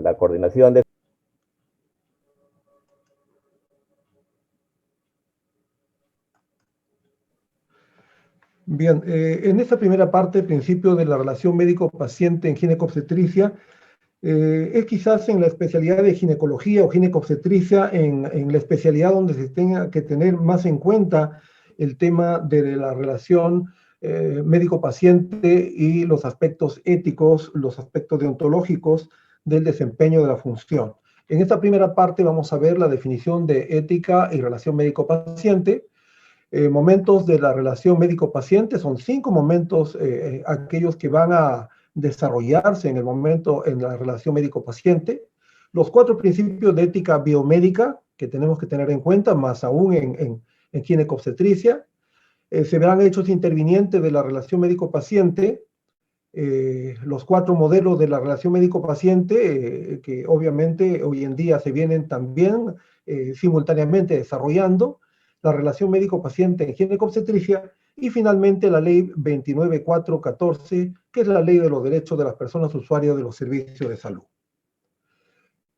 la coordinación de... Bien, en esta primera parte, principio de la relación médico-paciente en ginecobstetricia, es quizás en la especialidad de ginecología o ginecobstetricia, en la especialidad donde se tenga que tener más en cuenta el tema de la relación médico-paciente y los aspectos éticos, los aspectos deontológicos del desempeño de la función. En esta primera parte vamos a ver la definición de ética y relación médico-paciente. Momentos de la relación médico-paciente son 5 momentos, aquellos que van a desarrollarse en el momento en la relación médico-paciente. Los 4 principios de ética biomédica que tenemos que tener en cuenta, más aún en ginecobstetricia. Se verán hechos intervinientes de la relación médico-paciente, los 4 modelos de la relación médico-paciente, que obviamente hoy en día se vienen también simultáneamente desarrollando, la relación médico-paciente en ginecobstetricia, y finalmente la ley 29414, que es la ley de los derechos de las personas usuarias de los servicios de salud.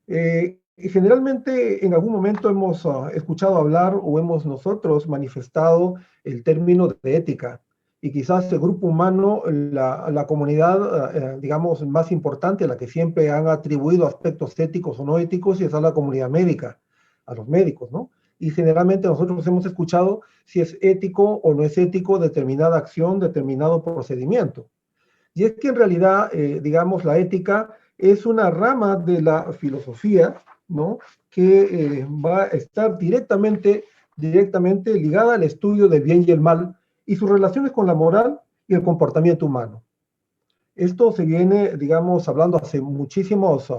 Y generalmente en algún momento hemos escuchado hablar o hemos nosotros manifestado el término de ética, y quizás el grupo humano, la comunidad, digamos, más importante, a la que siempre han atribuido aspectos éticos o no éticos, y es a la comunidad médica, a los médicos, ¿no? Y generalmente nosotros hemos escuchado si es ético o no es ético determinada acción, determinado procedimiento. Y es que en realidad, digamos, la ética es una rama de la filosofía, ¿no? Que va a estar directamente ligada al estudio del bien y el mal y sus relaciones con la moral y el comportamiento humano. Esto se viene, digamos, hablando hace muchísimos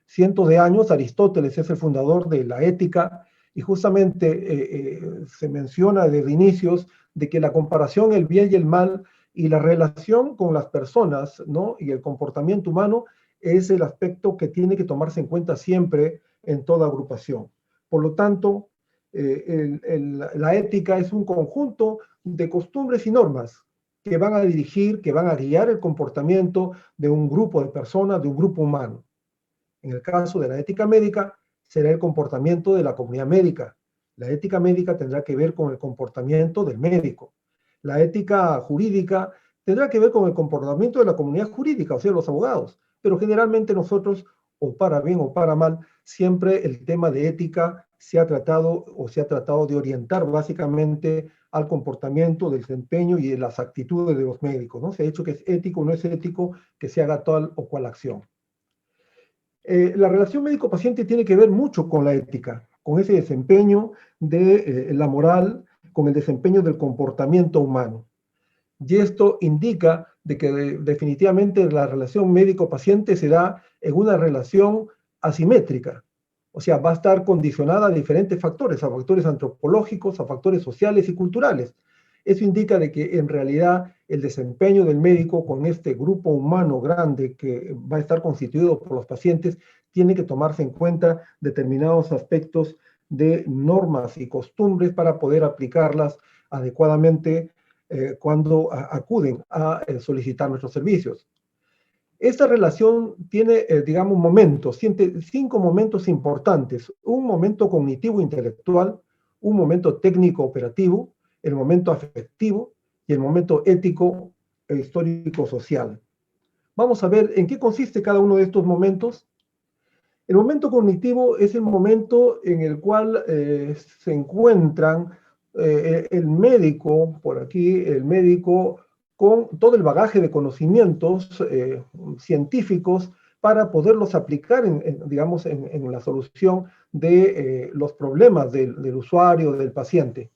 cientos de años. Aristóteles es el fundador de la ética, y justamente se menciona desde inicios de que la comparación, el bien y el mal, y la relación con las personas, ¿no? Y el comportamiento humano es el aspecto que tiene que tomarse en cuenta siempre en toda agrupación. Por lo tanto, la ética es un conjunto de costumbres y normas que van a dirigir, que van a guiar el comportamiento de un grupo de personas, de un grupo humano. En el caso de la ética médica, será el comportamiento de la comunidad médica. La ética médica tendrá que ver con el comportamiento del médico. La ética jurídica tendrá que ver con el comportamiento de la comunidad jurídica, o sea, los abogados. Pero generalmente nosotros, o para bien o para mal, siempre el tema de ética se ha tratado de orientar básicamente al comportamiento, del desempeño y de las actitudes de los médicos, ¿no? Se ha dicho que es ético o no es ético que se haga tal o cual acción. La relación médico-paciente tiene que ver mucho con la ética, con ese desempeño de la moral, con el desempeño del comportamiento humano. Y esto indica de que definitivamente la relación médico-paciente se da en una relación asimétrica. O sea, va a estar condicionada a diferentes factores, a factores antropológicos, a factores sociales y culturales. Eso indica de que en realidad el desempeño del médico con este grupo humano grande que va a estar constituido por los pacientes tiene que tomarse en cuenta determinados aspectos de normas y costumbres para poder aplicarlas adecuadamente cuando acuden a solicitar nuestros servicios. Esta relación tiene, digamos, momentos, 5 momentos importantes: un momento cognitivo-intelectual, un momento técnico-operativo, el momento afectivo y el momento ético e histórico-social. Vamos a ver en qué consiste cada uno de estos momentos. El momento cognitivo es el momento en el cual se encuentran el médico, por aquí, el médico con todo el bagaje de conocimientos científicos para poderlos aplicar, digamos, en la solución de los problemas del usuario, del paciente.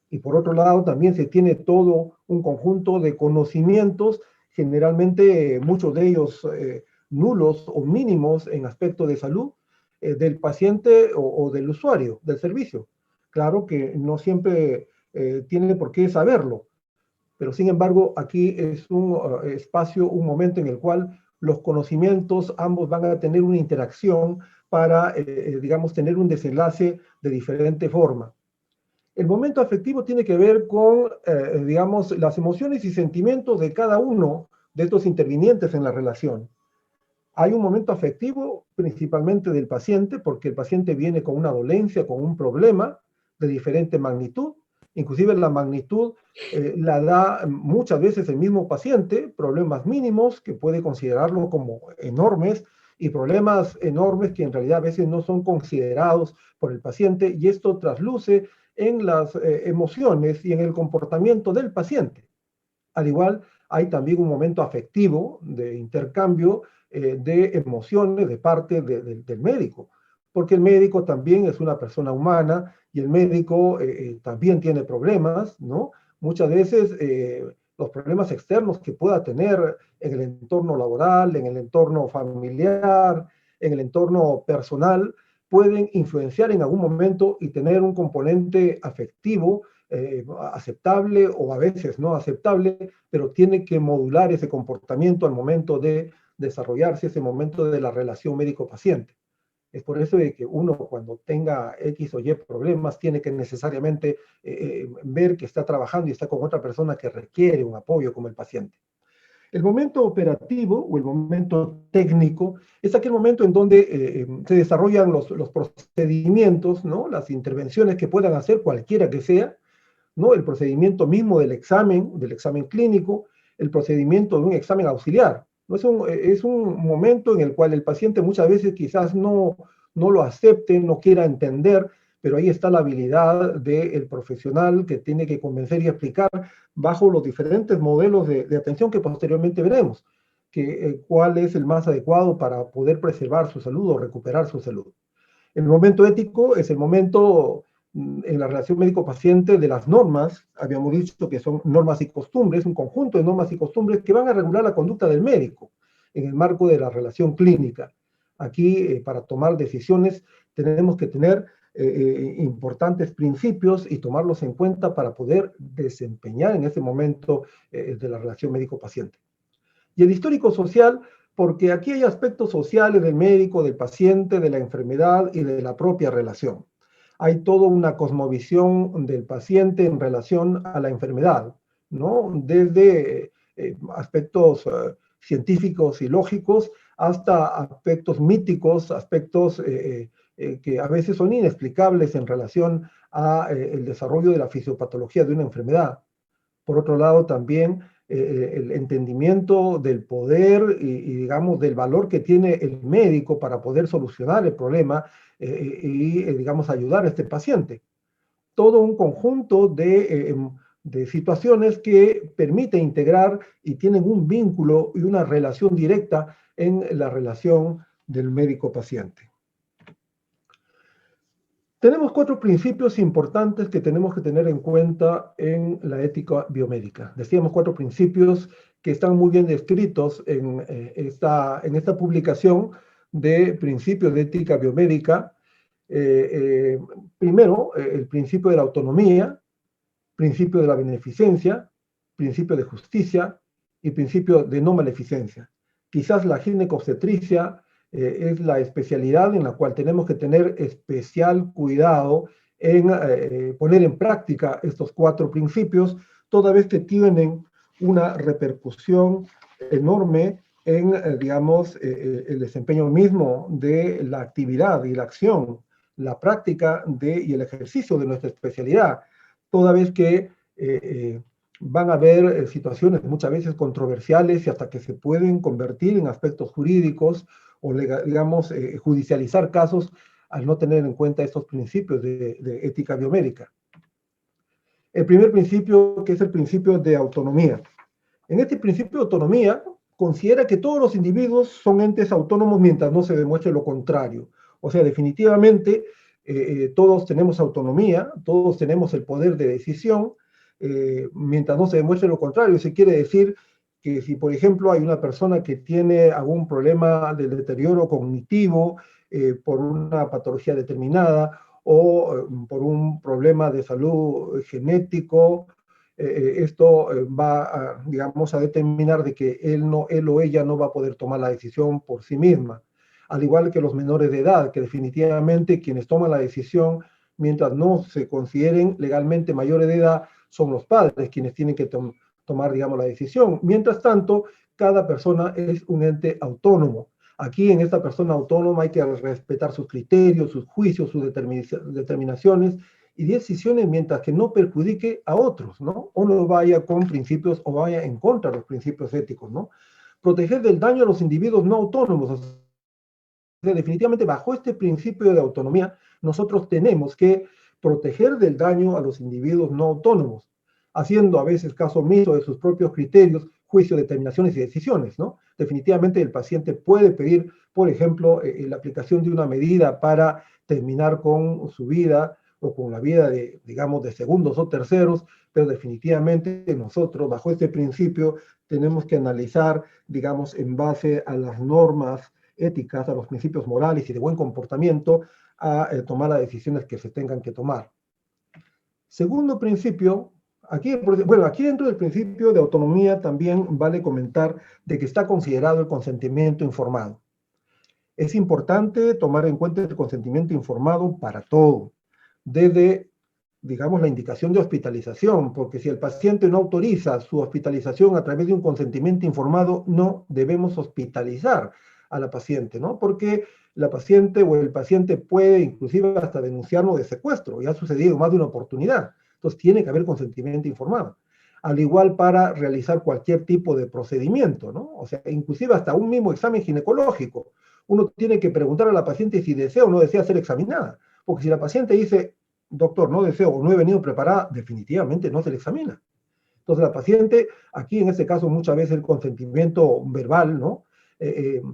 Y por otro lado, también se tiene todo un conjunto de conocimientos, generalmente muchos de ellos nulos o mínimos en aspecto de salud, del paciente o del usuario del servicio. Claro que no siempre tiene por qué saberlo, pero sin embargo aquí es un espacio, un momento en el cual los conocimientos ambos van a tener una interacción para, digamos, tener un desenlace de diferente forma. El momento afectivo tiene que ver con, digamos, las emociones y sentimientos de cada uno de estos intervinientes en la relación. Hay un momento afectivo principalmente del paciente, porque el paciente viene con una dolencia, con un problema de diferente magnitud. Inclusive la magnitud la da muchas veces el mismo paciente, problemas mínimos que puede considerarlo como enormes y problemas enormes que en realidad a veces no son considerados por el paciente, y esto trasluce en las emociones y en el comportamiento del paciente. Al igual, hay también un momento afectivo de intercambio de emociones de parte del médico, porque el médico también es una persona humana y el médico también tiene problemas, ¿no? Muchas veces los problemas externos que pueda tener en el entorno laboral, en el entorno familiar, en el entorno personal, pueden influenciar en algún momento y tener un componente afectivo aceptable o a veces no aceptable, pero tiene que modular ese comportamiento al momento de desarrollarse ese momento de la relación médico-paciente. Es por eso de que uno cuando tenga X o Y problemas tiene que necesariamente ver que está trabajando y está con otra persona que requiere un apoyo como el paciente. El momento operativo o el momento técnico es aquel momento en donde se desarrollan los procedimientos, ¿no? Las intervenciones que puedan hacer cualquiera que sea, ¿no? El procedimiento mismo del examen clínico, el procedimiento de un examen auxiliar. ¿No? Es un momento en el cual el paciente muchas veces quizás no lo acepte, no quiera entender, pero ahí está la habilidad del profesional que tiene que convencer y explicar bajo los diferentes modelos de atención que posteriormente veremos, cuál es el más adecuado para poder preservar su salud o recuperar su salud. El momento ético es el momento en la relación médico-paciente de las normas. Habíamos dicho que son normas y costumbres, un conjunto de normas y costumbres que van a regular la conducta del médico en el marco de la relación clínica. Aquí, para tomar decisiones, tenemos que tener importantes principios y tomarlos en cuenta para poder desempeñar en ese momento de la relación médico-paciente. Y el histórico social, porque aquí hay aspectos sociales del médico, del paciente, de la enfermedad y de la propia relación. Hay toda una cosmovisión del paciente en relación a la enfermedad, ¿no? Desde aspectos científicos y lógicos hasta aspectos míticos, aspectos que a veces son inexplicables en relación a el desarrollo de la fisiopatología de una enfermedad. Por otro lado, también el entendimiento del poder digamos, del valor que tiene el médico para poder solucionar el problema digamos, ayudar a este paciente. Todo un conjunto de situaciones que permite integrar y tienen un vínculo y una relación directa en la relación del médico-paciente. Tenemos 4 principios importantes que tenemos que tener en cuenta en la ética biomédica. Decíamos 4 principios que están muy bien descritos en esta publicación de principios de ética biomédica. Primero, el principio de la autonomía, principio de la beneficencia, principio de justicia y principio de no maleficencia. Quizás la ginecobstetricia es la especialidad en la cual tenemos que tener especial cuidado en poner en práctica estos 4 principios, toda vez que tienen una repercusión enorme en, digamos, el desempeño mismo de la actividad y la acción, la práctica y el ejercicio de nuestra especialidad, toda vez que van a haber situaciones muchas veces controversiales y hasta que se pueden convertir en aspectos jurídicos o, digamos, judicializar casos al no tener en cuenta estos principios de ética biomédica. El primer principio, que es el principio de autonomía. En este principio de autonomía, considera que todos los individuos son entes autónomos mientras no se demuestre lo contrario. O sea, definitivamente, todos tenemos autonomía, todos tenemos el poder de decisión, mientras no se demuestre lo contrario. Se quiere decir que si, por ejemplo, hay una persona que tiene algún problema de deterioro cognitivo por una patología determinada o por un problema de salud genético, esto va a, digamos, a determinar de que él o ella no va a poder tomar la decisión por sí misma. Al igual que los menores de edad, que definitivamente quienes toman la decisión mientras no se consideren legalmente mayores de edad son los padres quienes tienen que tomar, digamos, la decisión. Mientras tanto, cada persona es un ente autónomo. Aquí en esta persona autónoma hay que respetar sus criterios, sus juicios, sus determinaciones y decisiones mientras que no perjudique a otros, ¿no? O no vaya con principios o vaya en contra de los principios éticos, ¿no? Proteger del daño a los individuos no autónomos. O sea, definitivamente bajo este principio de autonomía, nosotros tenemos que proteger del daño a los individuos no autónomos, haciendo a veces caso omiso de sus propios criterios, juicios, determinaciones y decisiones, ¿no? Definitivamente el paciente puede pedir, por ejemplo, la aplicación de una medida para terminar con su vida o con la vida de, digamos, de segundos o terceros, pero definitivamente nosotros, bajo este principio, tenemos que analizar, digamos, en base a las normas éticas, a los principios morales y de buen comportamiento, a tomar las decisiones que se tengan que tomar. Segundo principio, aquí dentro del principio de autonomía también vale comentar de que está considerado el consentimiento informado. Es importante tomar en cuenta el consentimiento informado para todo, desde, digamos, la indicación de hospitalización, porque si el paciente no autoriza su hospitalización a través de un consentimiento informado, no debemos hospitalizar a la paciente, ¿no? Porque la paciente o el paciente puede inclusive hasta denunciarnos de secuestro, ya ha sucedido más de una oportunidad. Entonces tiene que haber consentimiento informado. Al igual para realizar cualquier tipo de procedimiento, ¿no? O sea, inclusive hasta un mismo examen ginecológico. Uno tiene que preguntar a la paciente si desea o no desea ser examinada. Porque si la paciente dice, doctor, no deseo o no he venido preparada, definitivamente no se le examina. Entonces la paciente, aquí en este caso muchas veces el consentimiento verbal, ¿no?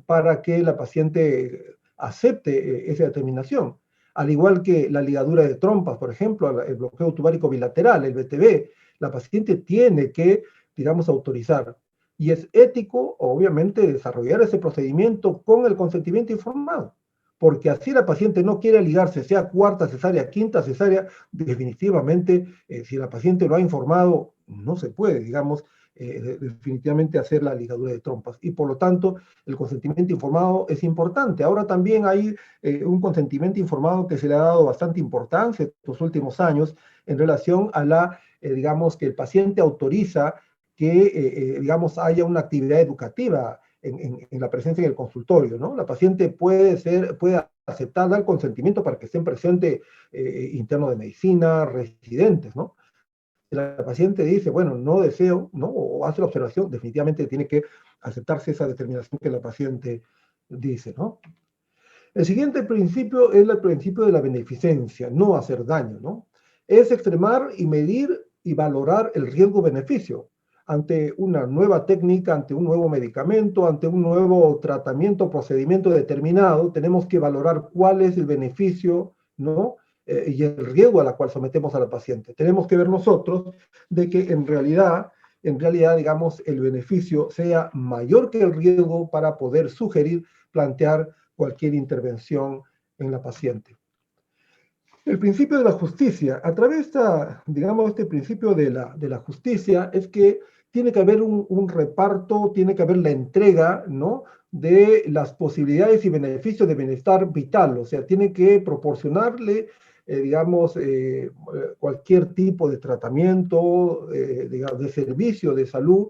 Para que la paciente acepte esa determinación. Al igual que la ligadura de trompas, por ejemplo, el bloqueo tubárico bilateral, el BTB, la paciente tiene que, digamos, autorizar. Y es ético, obviamente, desarrollar ese procedimiento con el consentimiento informado. Porque así la paciente no quiere ligarse, sea cuarta cesárea, quinta cesárea, definitivamente, si la paciente lo ha informado, no se puede, digamos, definitivamente hacer la ligadura de trompas. Y por lo tanto, el consentimiento informado es importante. Ahora también hay un consentimiento informado que se le ha dado bastante importancia estos últimos años en relación a la, digamos, que el paciente autoriza que, digamos, haya una actividad educativa en la presencia en el consultorio, ¿no? La paciente puede aceptar, dar consentimiento para que estén presentes internos de medicina, residentes, ¿no? La paciente dice, bueno, no deseo, ¿no? O hace la observación, definitivamente tiene que aceptarse esa determinación que la paciente dice, ¿no? El siguiente principio es el principio de la beneficencia, no hacer daño, ¿no? Es extremar y medir y valorar el riesgo-beneficio ante una nueva técnica, ante un nuevo medicamento, ante un nuevo tratamiento, procedimiento determinado, tenemos que valorar cuál es el beneficio, ¿no? Y el riesgo a la cual sometemos a la paciente. Tenemos que ver nosotros de que en realidad, digamos, el beneficio sea mayor que el riesgo para poder sugerir, plantear cualquier intervención en la paciente. El principio de la justicia, a través de, digamos, este principio de la justicia, es que tiene que haber un reparto, tiene que haber la entrega, ¿no?, de las posibilidades y beneficios de bienestar vital, o sea, tiene que proporcionarle, digamos, cualquier tipo de tratamiento, digamos, de servicio de salud,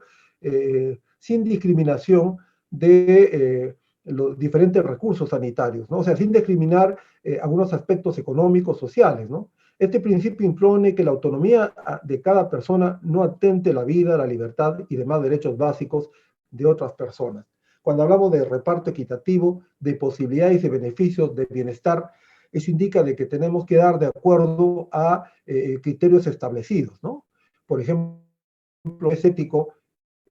sin discriminación de los diferentes recursos sanitarios, ¿no? O sea, sin discriminar algunos aspectos económicos, sociales, ¿no? Este principio impone que la autonomía de cada persona no atente la vida, la libertad y demás derechos básicos de otras personas. Cuando hablamos de reparto equitativo, de posibilidades y beneficios de bienestar, eso indica de que tenemos que dar de acuerdo a criterios establecidos, ¿no? Por ejemplo, es ético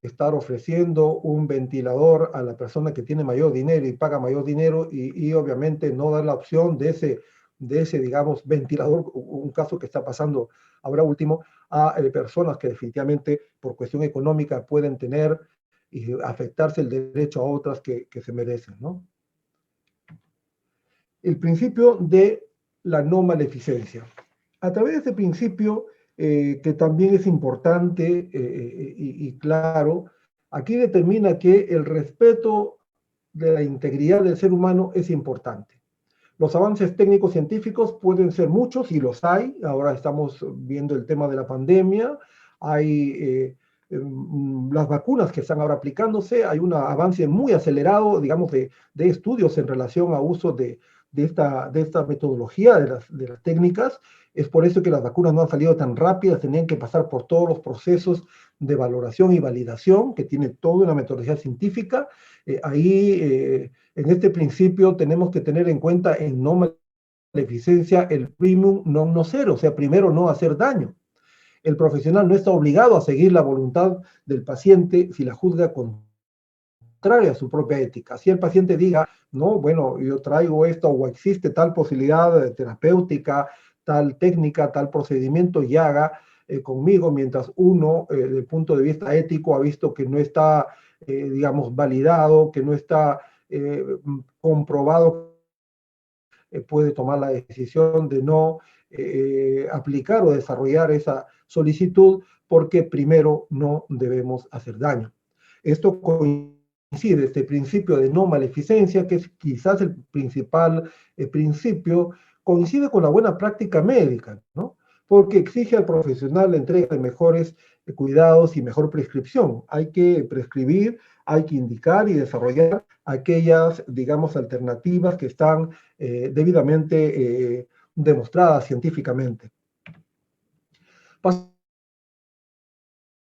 estar ofreciendo un ventilador a la persona que tiene mayor dinero y paga mayor dinero y obviamente no dar la opción de ese, digamos, ventilador, un caso que está pasando ahora último, a personas que definitivamente por cuestión económica pueden tener y afectarse el derecho a otras que se merecen, ¿no? El principio de la no maleficencia. A través de este principio, que también es importante y claro, aquí determina que el respeto de la integridad del ser humano es importante. Los avances técnicos científicos pueden ser muchos y los hay. Ahora estamos viendo el tema de la pandemia. Hay las vacunas que están ahora aplicándose, hay un avance muy acelerado, digamos, de estudios en relación a uso de esta metodología, de las técnicas. Es por eso que las vacunas no han salido tan rápidas, tenían que pasar por todos los procesos de valoración y validación, que tiene toda una metodología científica. En este principio tenemos que tener en cuenta en no maleficencia el primum non nocere, o sea, primero no hacer daño. El profesional no está obligado a seguir la voluntad del paciente si la juzga contraria a su propia ética. Si el paciente diga, no, bueno, yo traigo esto o existe tal posibilidad terapéutica, tal técnica, tal procedimiento y haga conmigo, mientras uno, desde el punto de vista ético, ha visto que no está, digamos, validado, que no está comprobado, puede tomar la decisión de no aplicar o desarrollar esa solicitud porque primero no debemos hacer daño. Esto coincide, este principio de no maleficencia, que es quizás el principal principio, coincide con la buena práctica médica, ¿no? Porque exige al profesional la entrega de mejores cuidados y mejor prescripción. Hay que prescribir, hay que indicar y desarrollar aquellas, digamos, alternativas que están debidamente demostradas científicamente.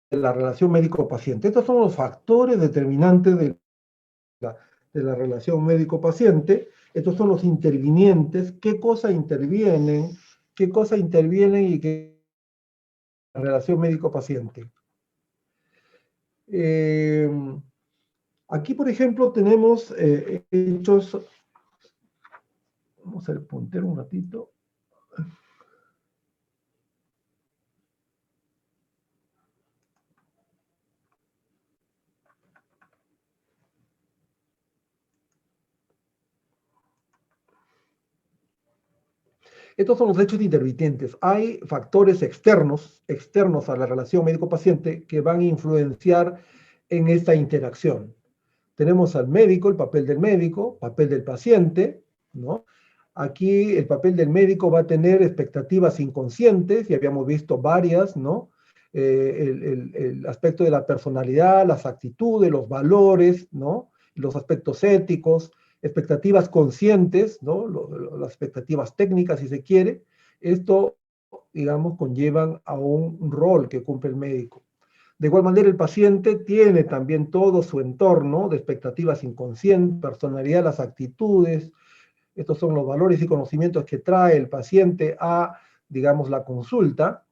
La relación médico-paciente. Estos son los factores determinantes de la relación médico-paciente. Estos son los intervinientes. ¿Qué cosa intervienen? ¿Qué cosa intervienen y qué la relación médico-paciente? Aquí, por ejemplo, tenemos hechos. Vamos a puntero un ratito. Estos son los hechos intervinientes. Hay factores externos a la relación médico-paciente que van a influenciar en esta interacción. Tenemos al médico, el papel del paciente, ¿no? Aquí el papel del médico va a tener expectativas inconscientes, y habíamos visto varias, ¿no? El aspecto de la personalidad, las actitudes, los valores, ¿no? Los aspectos éticos, expectativas conscientes, ¿no? Las expectativas técnicas, si se quiere. Esto, digamos, conllevan a un rol que cumple el médico. De igual manera, el paciente tiene también todo su entorno de expectativas inconscientes, personalidad, las actitudes. Estos son los valores y conocimientos que trae el paciente a, digamos, la consulta.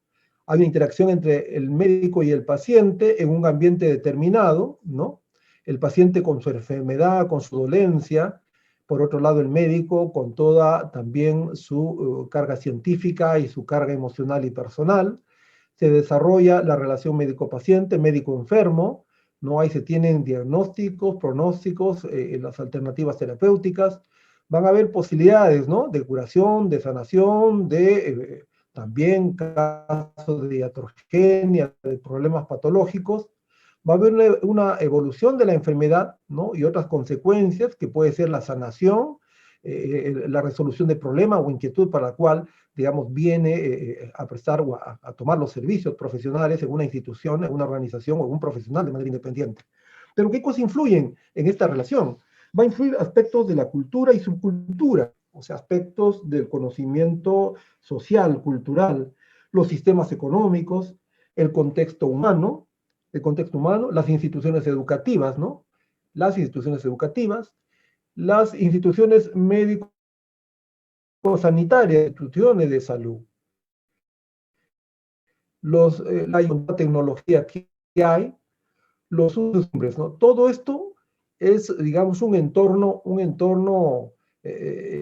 Hay una interacción entre el médico y el paciente en un ambiente determinado, ¿no? El paciente con su enfermedad, con su dolencia. Por otro lado, el médico con toda también su carga científica y su carga emocional y personal. Se desarrolla la relación médico-paciente, médico-enfermo, ¿no? Ahí se tienen diagnósticos, pronósticos, las alternativas terapéuticas. Van a haber posibilidades, ¿no? De curación, de sanación, de también casos de iatrogenia, de problemas patológicos. Va a haber una evolución de la enfermedad, ¿no? Y otras consecuencias, que puede ser la sanación, la resolución de problema o inquietud para la cual, digamos, viene a prestar o a tomar los servicios profesionales en una institución, en una organización o en un profesional de manera independiente. Pero ¿qué cosas influyen en esta relación? Va a influir aspectos de la cultura y subcultura, o sea, aspectos del conocimiento social, cultural, los sistemas económicos, el contexto humano, las instituciones educativas, ¿no? Las instituciones educativas, las instituciones médico-sanitarias, instituciones de salud, la tecnología que hay, los usos, ¿no? Todo esto es, digamos, un entorno,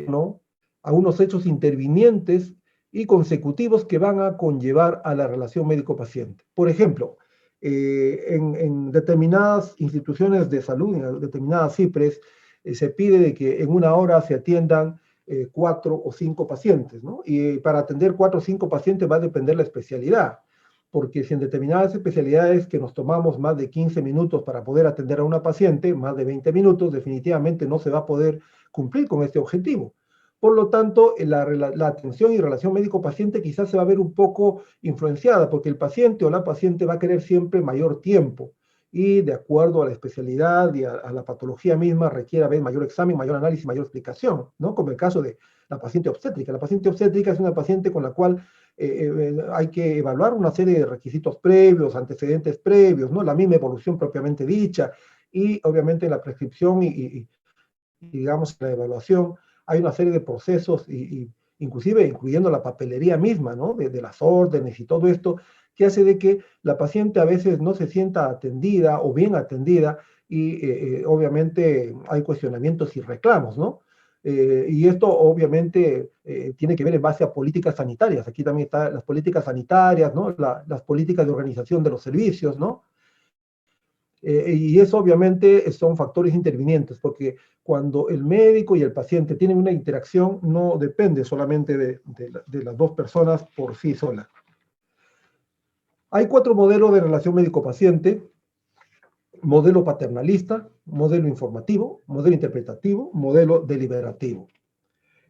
¿no? A unos hechos intervinientes y consecutivos que van a conllevar a la relación médico-paciente. Por ejemplo, en determinadas instituciones de salud, en determinadas CIPRES, se pide de que en una hora se atiendan 4 o 5 pacientes, ¿no? Y para atender 4 o 5 pacientes va a depender la especialidad, porque si en determinadas especialidades que nos tomamos más de 15 minutos para poder atender a una paciente, más de 20 minutos, definitivamente no se va a poder cumplir con este objetivo. Por lo tanto, la atención y relación médico-paciente quizás se va a ver un poco influenciada, porque el paciente o la paciente va a querer siempre mayor tiempo, y de acuerdo a la especialidad y a la patología misma requiere haber mayor examen, mayor análisis, mayor explicación, ¿no? Como el caso de la paciente obstétrica. La paciente obstétrica es una paciente con la cual hay que evaluar una serie de requisitos previos, antecedentes previos, ¿no? La misma evolución propiamente dicha, y obviamente la prescripción y digamos, la evaluación, hay una serie de procesos, inclusive incluyendo la papelería misma, ¿no? De las órdenes y todo esto, que hace de que la paciente a veces no se sienta atendida o bien atendida, y obviamente hay cuestionamientos y reclamos, ¿no? Y esto obviamente tiene que ver en base a políticas sanitarias. Aquí también están las políticas sanitarias, ¿no? Las políticas de organización de los servicios, ¿no? Y eso obviamente son factores intervinientes, porque cuando el médico y el paciente tienen una interacción, no depende solamente de las dos personas por sí solas. Hay 4 modelos de relación médico-paciente: modelo paternalista, modelo informativo, modelo interpretativo, modelo deliberativo.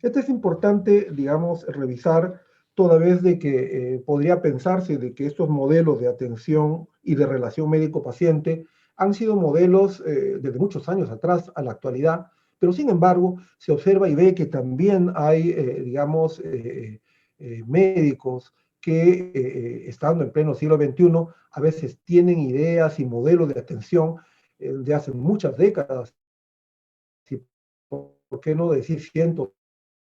Esto es importante, digamos, revisar, toda vez de que podría pensarse de que estos modelos de atención y de relación médico-paciente han sido modelos desde muchos años atrás a la actualidad, pero sin embargo se observa y ve que también hay, digamos, médicos que estando en pleno siglo XXI a veces tienen ideas y modelos de atención de hace muchas décadas, y por qué no decir cientos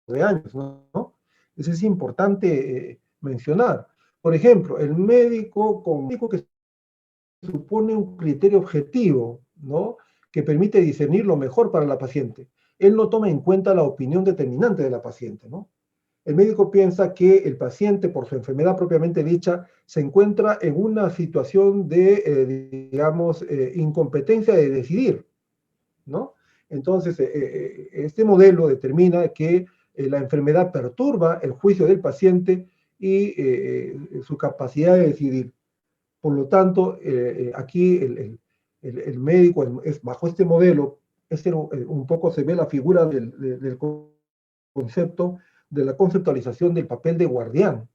de años, ¿no? Eso es importante mencionar. Por ejemplo, el médico que supone un criterio objetivo, ¿no? Que permite discernir lo mejor para la paciente. Él no toma en cuenta la opinión determinante de la paciente, ¿no? El médico piensa que el paciente, por su enfermedad propiamente dicha, se encuentra en una situación de, digamos, incompetencia de decidir, ¿no? Entonces, este modelo determina que la enfermedad perturba el juicio del paciente y su capacidad de decidir. Por lo tanto, aquí el médico, bajo este modelo, un poco se ve la figura del concepto, de la conceptualización del papel de guardián,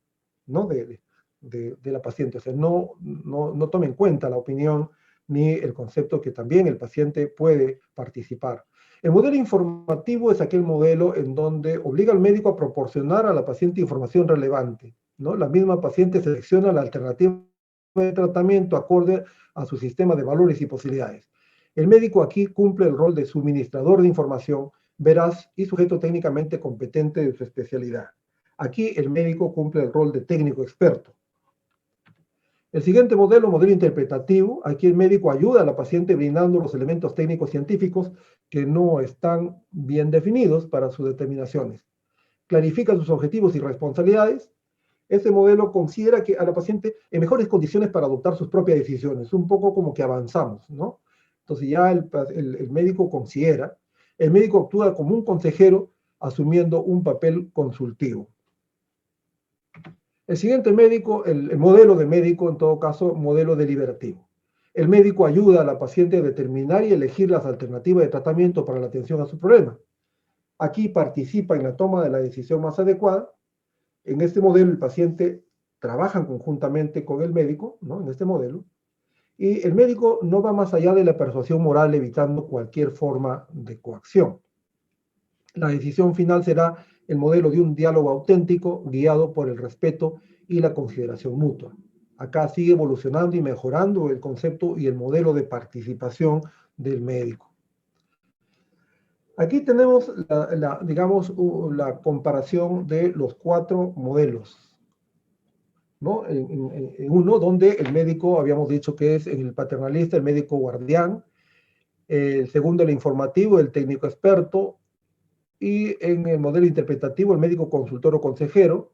¿no? De la paciente. O sea, no toma en cuenta la opinión ni el concepto que también el paciente puede participar. El modelo informativo es aquel modelo en donde obliga al médico a proporcionar a la paciente información relevante, ¿no? La misma paciente selecciona la alternativa de tratamiento acorde a su sistema de valores y posibilidades. El médico aquí cumple el rol de suministrador de información veraz y sujeto técnicamente competente de su especialidad. Aquí el médico cumple el rol de técnico experto. El siguiente modelo, modelo interpretativo, aquí el médico ayuda a la paciente brindando los elementos técnicos científicos que no están bien definidos para sus determinaciones. Clarifica sus objetivos y responsabilidades. Este modelo considera que a la paciente en mejores condiciones para adoptar sus propias decisiones, un poco como que avanzamos, ¿no? Entonces ya el médico considera, el médico actúa como un consejero asumiendo un papel consultivo. El siguiente médico, el modelo de médico, en todo caso, modelo deliberativo. El médico ayuda a la paciente a determinar y elegir las alternativas de tratamiento para la atención a su problema. Aquí participa en la toma de la decisión más adecuada. En este modelo, el paciente trabaja conjuntamente con el médico, ¿no? En este modelo, y el médico no va más allá de la persuasión moral, evitando cualquier forma de coacción. La decisión final será el modelo de un diálogo auténtico, guiado por el respeto y la consideración mutua. Acá sigue evolucionando y mejorando el concepto y el modelo de participación del médico. Aquí tenemos, digamos, la comparación de los 4 modelos, ¿no? En uno donde el médico, habíamos dicho que es en el paternalista, el médico guardián; el segundo, el informativo, el técnico experto; y en el modelo interpretativo, el médico consultor o consejero;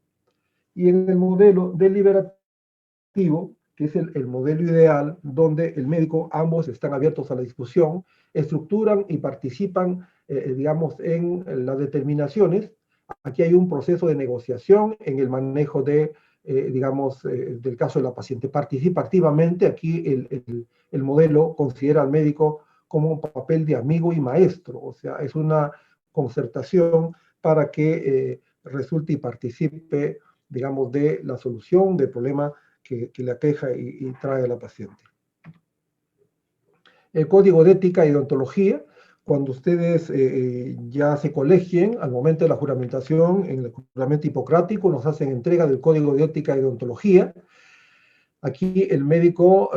y en el modelo deliberativo, que es el modelo ideal, donde el médico, ambos están abiertos a la discusión, estructuran y participan, digamos, en las determinaciones. Aquí hay un proceso de negociación en el manejo digamos, del caso de la paciente. Participa activamente. Aquí el modelo considera al médico como un papel de amigo y maestro, o sea, es una concertación para que resulte y participe, digamos, de la solución del problema que le aqueja y trae a la paciente. El código de ética y deontología, cuando ustedes ya se colegien, al momento de la juramentación, en el juramento hipocrático, nos hacen entrega del código de ética y deontología. Aquí el médico,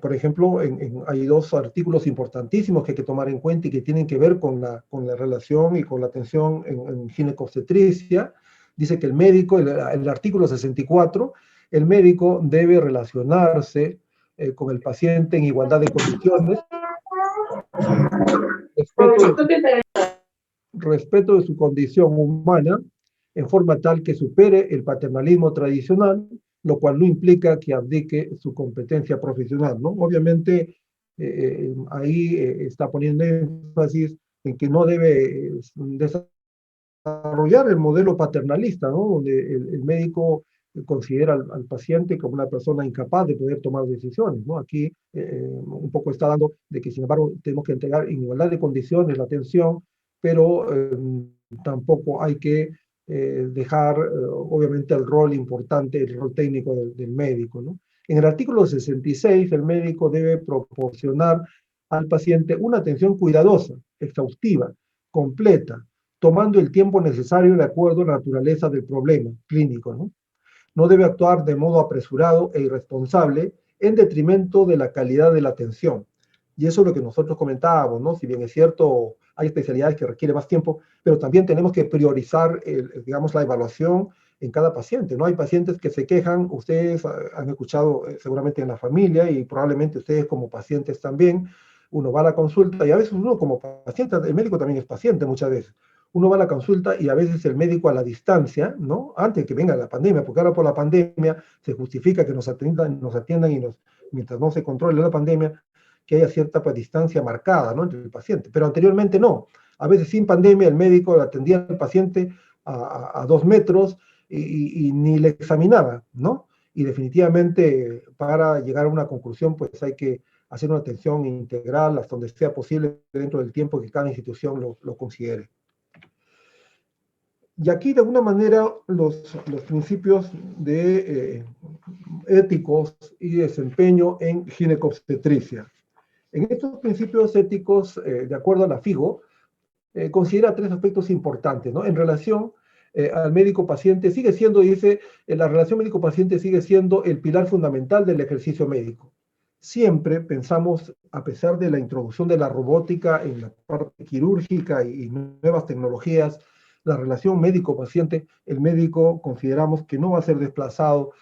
por ejemplo, hay dos artículos importantísimos que hay que tomar en cuenta y que tienen que ver con la relación y con la atención en ginecobstetricia. Dice que el médico, el artículo 64, el médico debe relacionarse con el paciente en igualdad de condiciones, respeto de su condición humana, en forma tal que supere el paternalismo tradicional, lo cual no implica que abdique su competencia profesional, ¿no? Obviamente, ahí está poniendo énfasis en que no debe desarrollar el modelo paternalista, ¿no? Donde el médico considera al paciente como una persona incapaz de poder tomar decisiones, ¿no? Aquí un poco está dando de que, sin embargo, tenemos que entregar en igualdad de condiciones la atención, pero tampoco hay que dejar, obviamente, el rol importante, el rol técnico del médico, ¿no? En el artículo 66, el médico debe proporcionar al paciente una atención cuidadosa, exhaustiva, completa, tomando el tiempo necesario de acuerdo a la naturaleza del problema clínico, ¿no? No debe actuar de modo apresurado e irresponsable en detrimento de la calidad de la atención. Y eso es lo que nosotros comentábamos, ¿no? Si bien es cierto, hay especialidades que requieren más tiempo, pero también tenemos que priorizar, digamos, la evaluación en cada paciente, ¿no? Hay pacientes que se quejan, ustedes han escuchado seguramente en la familia y probablemente ustedes como pacientes también, uno va a la consulta y a veces uno como paciente, el médico también es paciente muchas veces, uno va a la consulta y a veces el médico a la distancia, ¿no? Antes que venga la pandemia, porque ahora por la pandemia se justifica que nos atiendan y mientras no se controle la pandemia, que haya cierta pues, distancia marcada, ¿no? Entre el paciente. Pero anteriormente no. A veces sin pandemia el médico atendía al paciente a 2 metros y ni le examinaba, ¿no? Y definitivamente para llegar a una conclusión pues hay que hacer una atención integral hasta donde sea posible dentro del tiempo que cada institución lo considere. Y aquí, de alguna manera, los principios éticos y desempeño en ginecobstetricia. En estos principios éticos, de acuerdo a la FIGO, considera 3 aspectos importantes, ¿no? En relación al médico-paciente, sigue siendo, dice, la relación médico-paciente sigue siendo el pilar fundamental del ejercicio médico. Siempre pensamos, a pesar de la introducción de la robótica en la parte quirúrgica y nuevas tecnologías, la relación médico-paciente, el médico consideramos que no va a ser desplazado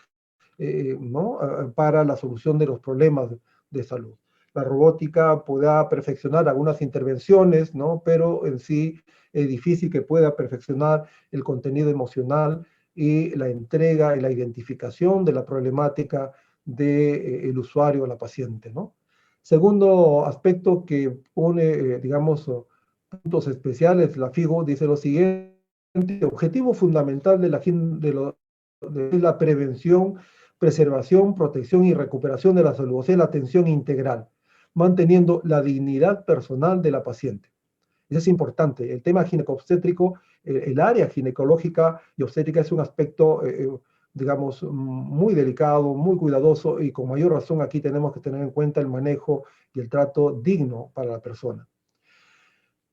¿no? Para la solución de los problemas de salud. La robótica podrá perfeccionar algunas intervenciones, ¿no? Pero en sí es difícil que pueda perfeccionar el contenido emocional y la entrega y la identificación de la problemática del usuario o la paciente, ¿no? Segundo aspecto que pone, digamos, puntos especiales, la FIGO dice lo siguiente: objetivo fundamental de la prevención, preservación, protección y recuperación de la salud, o sea, la atención integral, manteniendo la dignidad personal de la paciente. Eso es importante. El tema ginecobstétrico, el área ginecológica y obstétrica es un aspecto, digamos, muy delicado, muy cuidadoso y con mayor razón aquí tenemos que tener en cuenta el manejo y el trato digno para la persona.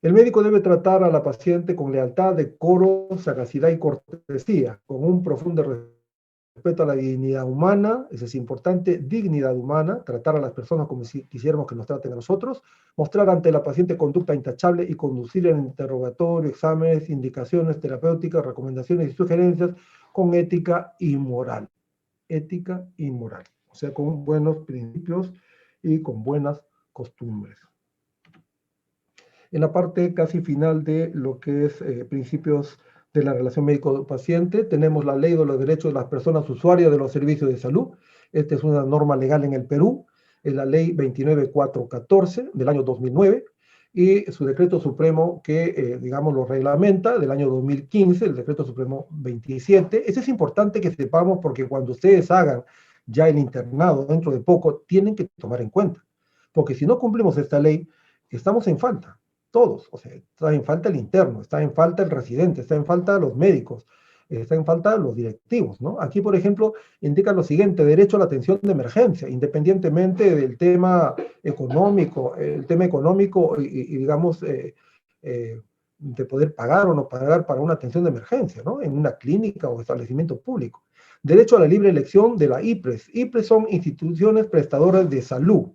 El médico debe tratar a la paciente con lealtad, decoro, sagacidad y cortesía, con un profundo respeto a la dignidad humana, eso es importante, dignidad humana, tratar a las personas como si quisiéramos que nos traten a nosotros, mostrar ante la paciente conducta intachable y conducir el interrogatorio, exámenes, indicaciones terapéuticas, recomendaciones y sugerencias con ética y moral. Ética y moral, o sea, con buenos principios y con buenas costumbres. En la parte casi final de lo que es principios de la relación médico-paciente, tenemos la Ley de los Derechos de las Personas Usuarias de los Servicios de Salud. Esta es una norma legal en el Perú, es la Ley 29414 del año 2009, y su decreto supremo que, digamos, lo reglamenta del año 2015, el decreto supremo 27. Eso es importante que sepamos porque cuando ustedes hagan ya el internado dentro de poco, tienen que tomar en cuenta, porque si no cumplimos esta ley, estamos en falta. todos. O sea, está en falta el interno, está en falta el residente, está en falta los médicos, está en falta los directivos, ¿no? Aquí, por ejemplo, indica lo siguiente: derecho a la atención de emergencia, independientemente del tema económico, digamos, de poder pagar o no pagar para una atención de emergencia, ¿no? En una clínica o establecimiento público. Derecho a la libre elección de la IPRES. IPRES son instituciones prestadoras de salud.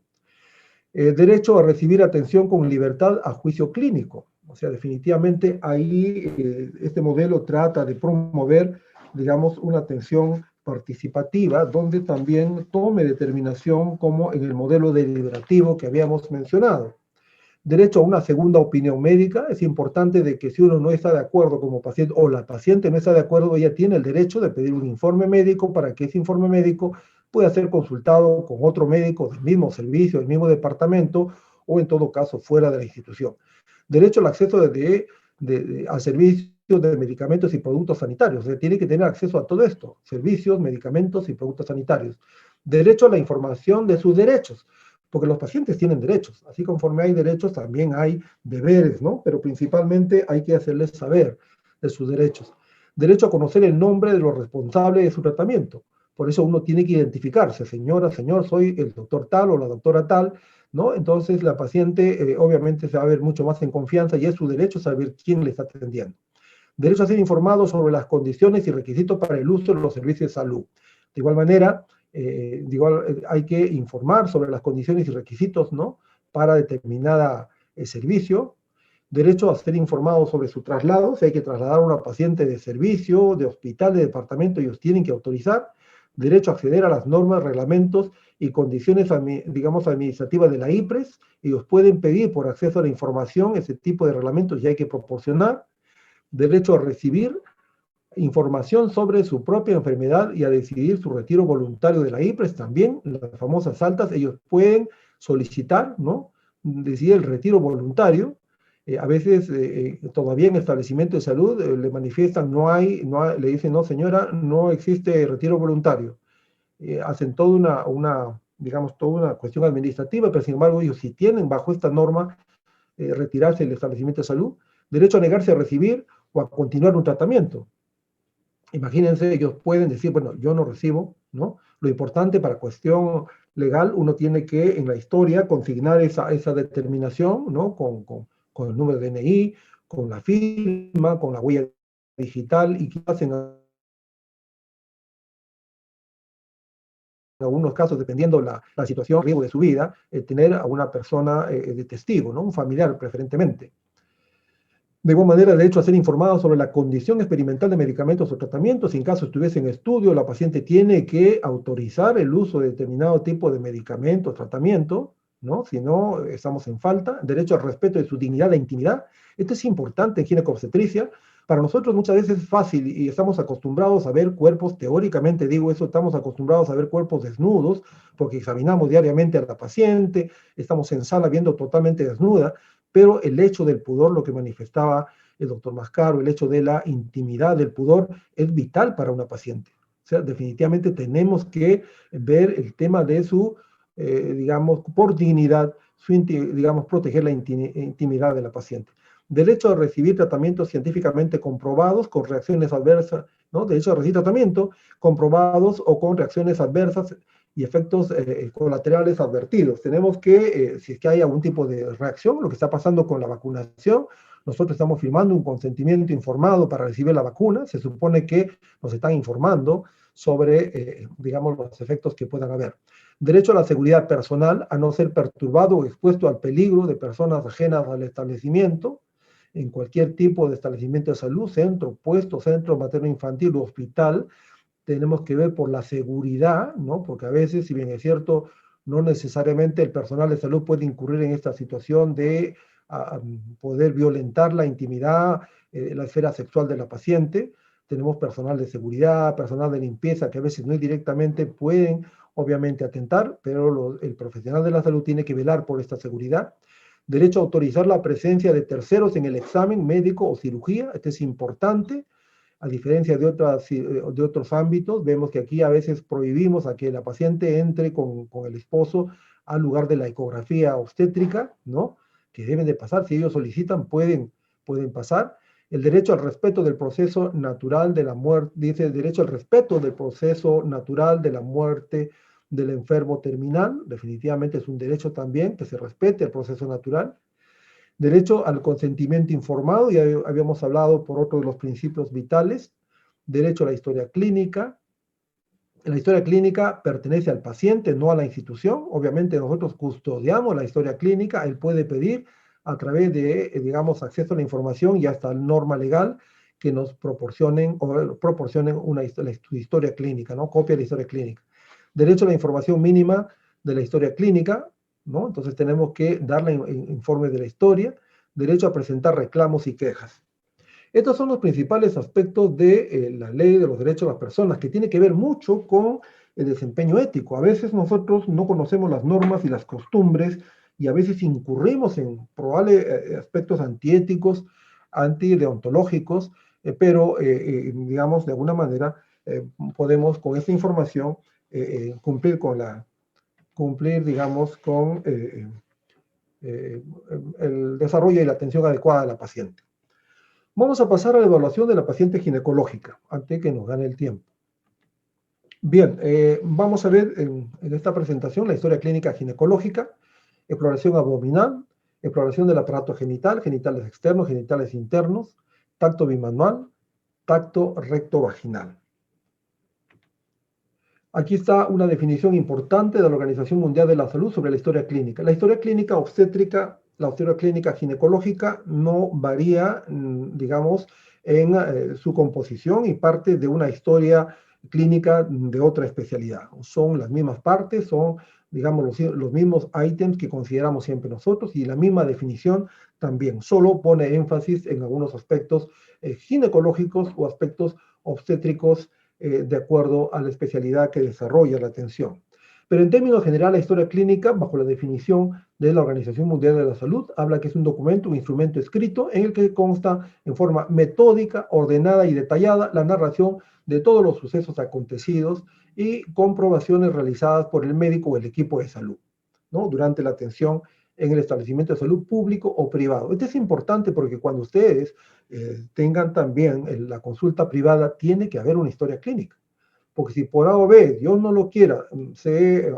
Derecho a recibir atención con libertad a juicio clínico. O sea, definitivamente ahí este modelo trata de promover, digamos, una atención participativa, donde también tome determinación como en el modelo deliberativo que habíamos mencionado. Derecho a una segunda opinión médica. Es importante de que si uno no está de acuerdo como paciente o la paciente no está de acuerdo, ella tiene el derecho de pedir un informe médico para que ese informe médico pueda ser consultado con otro médico del mismo servicio, del mismo departamento o en todo caso fuera de la institución. Derecho al acceso al servicio de medicamentos y productos sanitarios. O sea, tiene que tener acceso a todo esto: servicios, medicamentos y productos sanitarios. Derecho a la información de sus derechos, porque los pacientes tienen derechos. Así conforme hay derechos, también hay deberes, ¿no? Pero principalmente hay que hacerles saber de sus derechos. Derecho a conocer el nombre de los responsables de su tratamiento. Por eso uno tiene que identificarse: señora, señor, soy el doctor tal o la doctora tal, ¿no? Entonces la paciente obviamente se va a ver mucho más en confianza y es su derecho saber quién le está atendiendo. Derecho a ser informado sobre las condiciones y requisitos para el uso de los servicios de salud. De igual manera, hay que informar sobre las condiciones y requisitos, ¿no?, para determinada servicio. Derecho a ser informado sobre su traslado. Si hay que trasladar a una paciente de servicio, de hospital, de departamento, ellos tienen que autorizar. Derecho a acceder a las normas, reglamentos y condiciones, digamos, administrativas de la IPRES. Ellos pueden pedir por acceso a la información ese tipo de reglamentos y hay que proporcionar. Derecho a recibir información sobre su propia enfermedad y a decidir su retiro voluntario de la IPRES. También las famosas altas, ellos pueden solicitar, ¿no?, decidir el retiro voluntario. A veces todavía en establecimiento de salud le manifiestan, le dicen: no señora, no existe retiro voluntario. Hacen toda digamos, toda una cuestión administrativa, pero sin embargo ellos sí tienen bajo esta norma retirarse del establecimiento de salud. Derecho a negarse a recibir o a continuar un tratamiento. Imagínense, ellos pueden decir: bueno, yo no recibo, ¿no? Lo importante para cuestión legal, uno tiene que en la historia consignar esa determinación, ¿no?, con el número de DNI, con la firma, con la huella digital, y quizás en algunos casos, dependiendo la situación, riesgo de su vida, tener a una persona de testigo, ¿no?, un familiar preferentemente. De igual manera, el derecho a ser informado sobre la condición experimental de medicamentos o tratamientos. Si en caso estuviese en estudio, la paciente tiene que autorizar el uso de determinado tipo de medicamento o tratamiento, ¿no? Si no, estamos en falta. Derecho al respeto de su dignidad e intimidad. Esto es importante en ginecobstetricia. Para nosotros muchas veces es fácil y estamos acostumbrados a ver cuerpos, teóricamente digo eso, estamos acostumbrados a ver cuerpos desnudos porque examinamos diariamente a la paciente, estamos en sala viendo totalmente desnuda, pero el hecho del pudor, lo que manifestaba el doctor Mascaro, el hecho de la intimidad del pudor es vital para una paciente. O sea, definitivamente tenemos que ver el tema de su, digamos, por dignidad, digamos, proteger la intimidad de la paciente. Derecho a recibir tratamientos científicamente comprobados con reacciones adversas, ¿no? Derecho a recibir tratamiento comprobados o con reacciones adversas y efectos colaterales advertidos. Tenemos que, si es que hay algún tipo de reacción, lo que está pasando con la vacunación, nosotros estamos firmando un consentimiento informado para recibir la vacuna. Se supone que nos están informando sobre, digamos, los efectos que puedan haber. Derecho a la seguridad personal, a no ser perturbado o expuesto al peligro de personas ajenas al establecimiento, en cualquier tipo de establecimiento de salud, centro, puesto, centro materno-infantil o hospital. Tenemos que ver por la seguridad, ¿no? Porque a veces, si bien es cierto, no necesariamente el personal de salud puede incurrir en esta situación de poder violentar la intimidad, la esfera sexual de la paciente. Tenemos personal de seguridad, personal de limpieza, que a veces no directamente pueden, obviamente, atentar, pero el profesional de la salud tiene que velar por esta seguridad. Derecho a autorizar la presencia de terceros en el examen médico o cirugía. Este es importante. A diferencia de otros ámbitos, vemos que aquí a veces prohibimos a que la paciente entre con el esposo al lugar de la ecografía obstétrica, ¿no? que deben de pasar, si ellos solicitan, pueden pasar. El derecho al respeto del proceso natural de la muerte, dice el derecho al respeto del proceso natural de la muerte del enfermo terminal, definitivamente es un derecho también que se respete el proceso natural. Derecho al consentimiento informado, ya habíamos hablado por otro de los principios vitales. Derecho a la historia clínica. La historia clínica pertenece al paciente, no a la institución. Obviamente nosotros custodiamos la historia clínica, él puede pedir a través de, digamos, acceso a la información y hasta la norma legal que nos proporcionen una historia clínica, ¿no? Copia de la historia clínica. Derecho a la información mínima de la historia clínica, ¿no? Entonces tenemos que darle informe de la historia. Derecho a presentar reclamos y quejas. Estos son los principales aspectos de la ley de los derechos de las personas, que tiene que ver mucho con el desempeño ético. A veces nosotros no conocemos las normas y las costumbres y a veces incurrimos en probables aspectos antiéticos, antideontológicos, pero digamos, de alguna manera podemos con esta información cumplir, digamos, con el desarrollo y la atención adecuada a la paciente. Vamos a pasar a la evaluación de la paciente ginecológica, antes que nos gane el tiempo. Bien, vamos a ver en esta presentación la historia clínica ginecológica, exploración abdominal, exploración del aparato genital, genitales externos, genitales internos, tacto bimanual, tacto recto-vaginal. Aquí está una definición importante de la Organización Mundial de la Salud sobre la historia clínica. La historia clínica obstétrica, la historia clínica ginecológica no varía, digamos, en su composición y parte de una historia clínica de otra especialidad. Son las mismas partes, son, digamos, los mismos ítems que consideramos siempre nosotros y la misma definición también. Solo pone énfasis en algunos aspectos ginecológicos o aspectos obstétricos de acuerdo a la especialidad que desarrolla la atención. Pero en términos generales, la historia clínica, bajo la definición de la Organización Mundial de la Salud, habla que es un documento, un instrumento escrito en el que consta en forma metódica, ordenada y detallada la narración de todos los sucesos acontecidos y comprobaciones realizadas por el médico o el equipo de salud, ¿no? Durante la atención en el establecimiento de salud público o privado. Esto es importante porque cuando ustedes tengan también la consulta privada, tiene que haber una historia clínica. Porque si por A o B, Dios no lo quiera,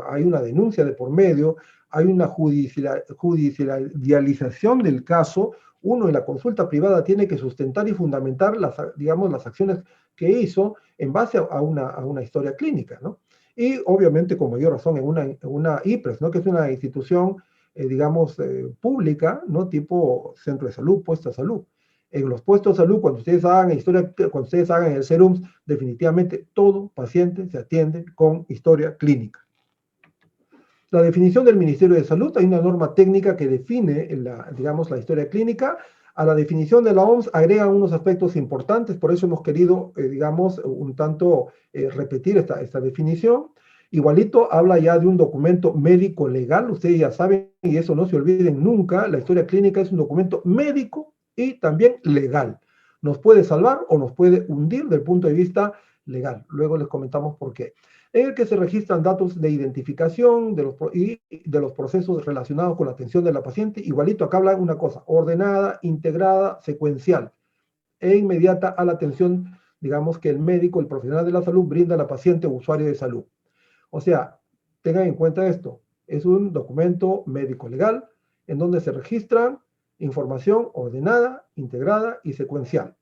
hay una denuncia de por medio, hay una judicialización del caso, uno en la consulta privada tiene que sustentar y fundamentar digamos, las acciones que hizo en base a una historia clínica, ¿no? Y obviamente con mayor razón en una IPRES, ¿no? Que es una institución, digamos, pública, ¿no? Tipo centro de salud, puesto de salud. En los puestos de salud, cuando ustedes hagan el SERUMS, definitivamente todo paciente se atiende con historia clínica. La definición del Ministerio de Salud, hay una norma técnica que define, digamos, la historia clínica. A la definición de la OMS agregan unos aspectos importantes, por eso hemos querido, digamos, un tanto repetir esta definición. Igualito habla ya de un documento médico legal, ustedes ya saben, y eso no se olviden nunca, la historia clínica es un documento médico y también legal. Nos puede salvar o nos puede hundir desde el punto de vista legal. Luego les comentamos por qué. En el que se registran datos de identificación y de los procesos relacionados con la atención de la paciente. Igualito, acá habla una cosa, ordenada, integrada, secuencial e inmediata a la atención, digamos, que el médico, el profesional de la salud, brinda a la paciente o usuario de salud. O sea, tengan en cuenta esto, es un documento médico legal en donde se registran información ordenada, integrada y secuencial,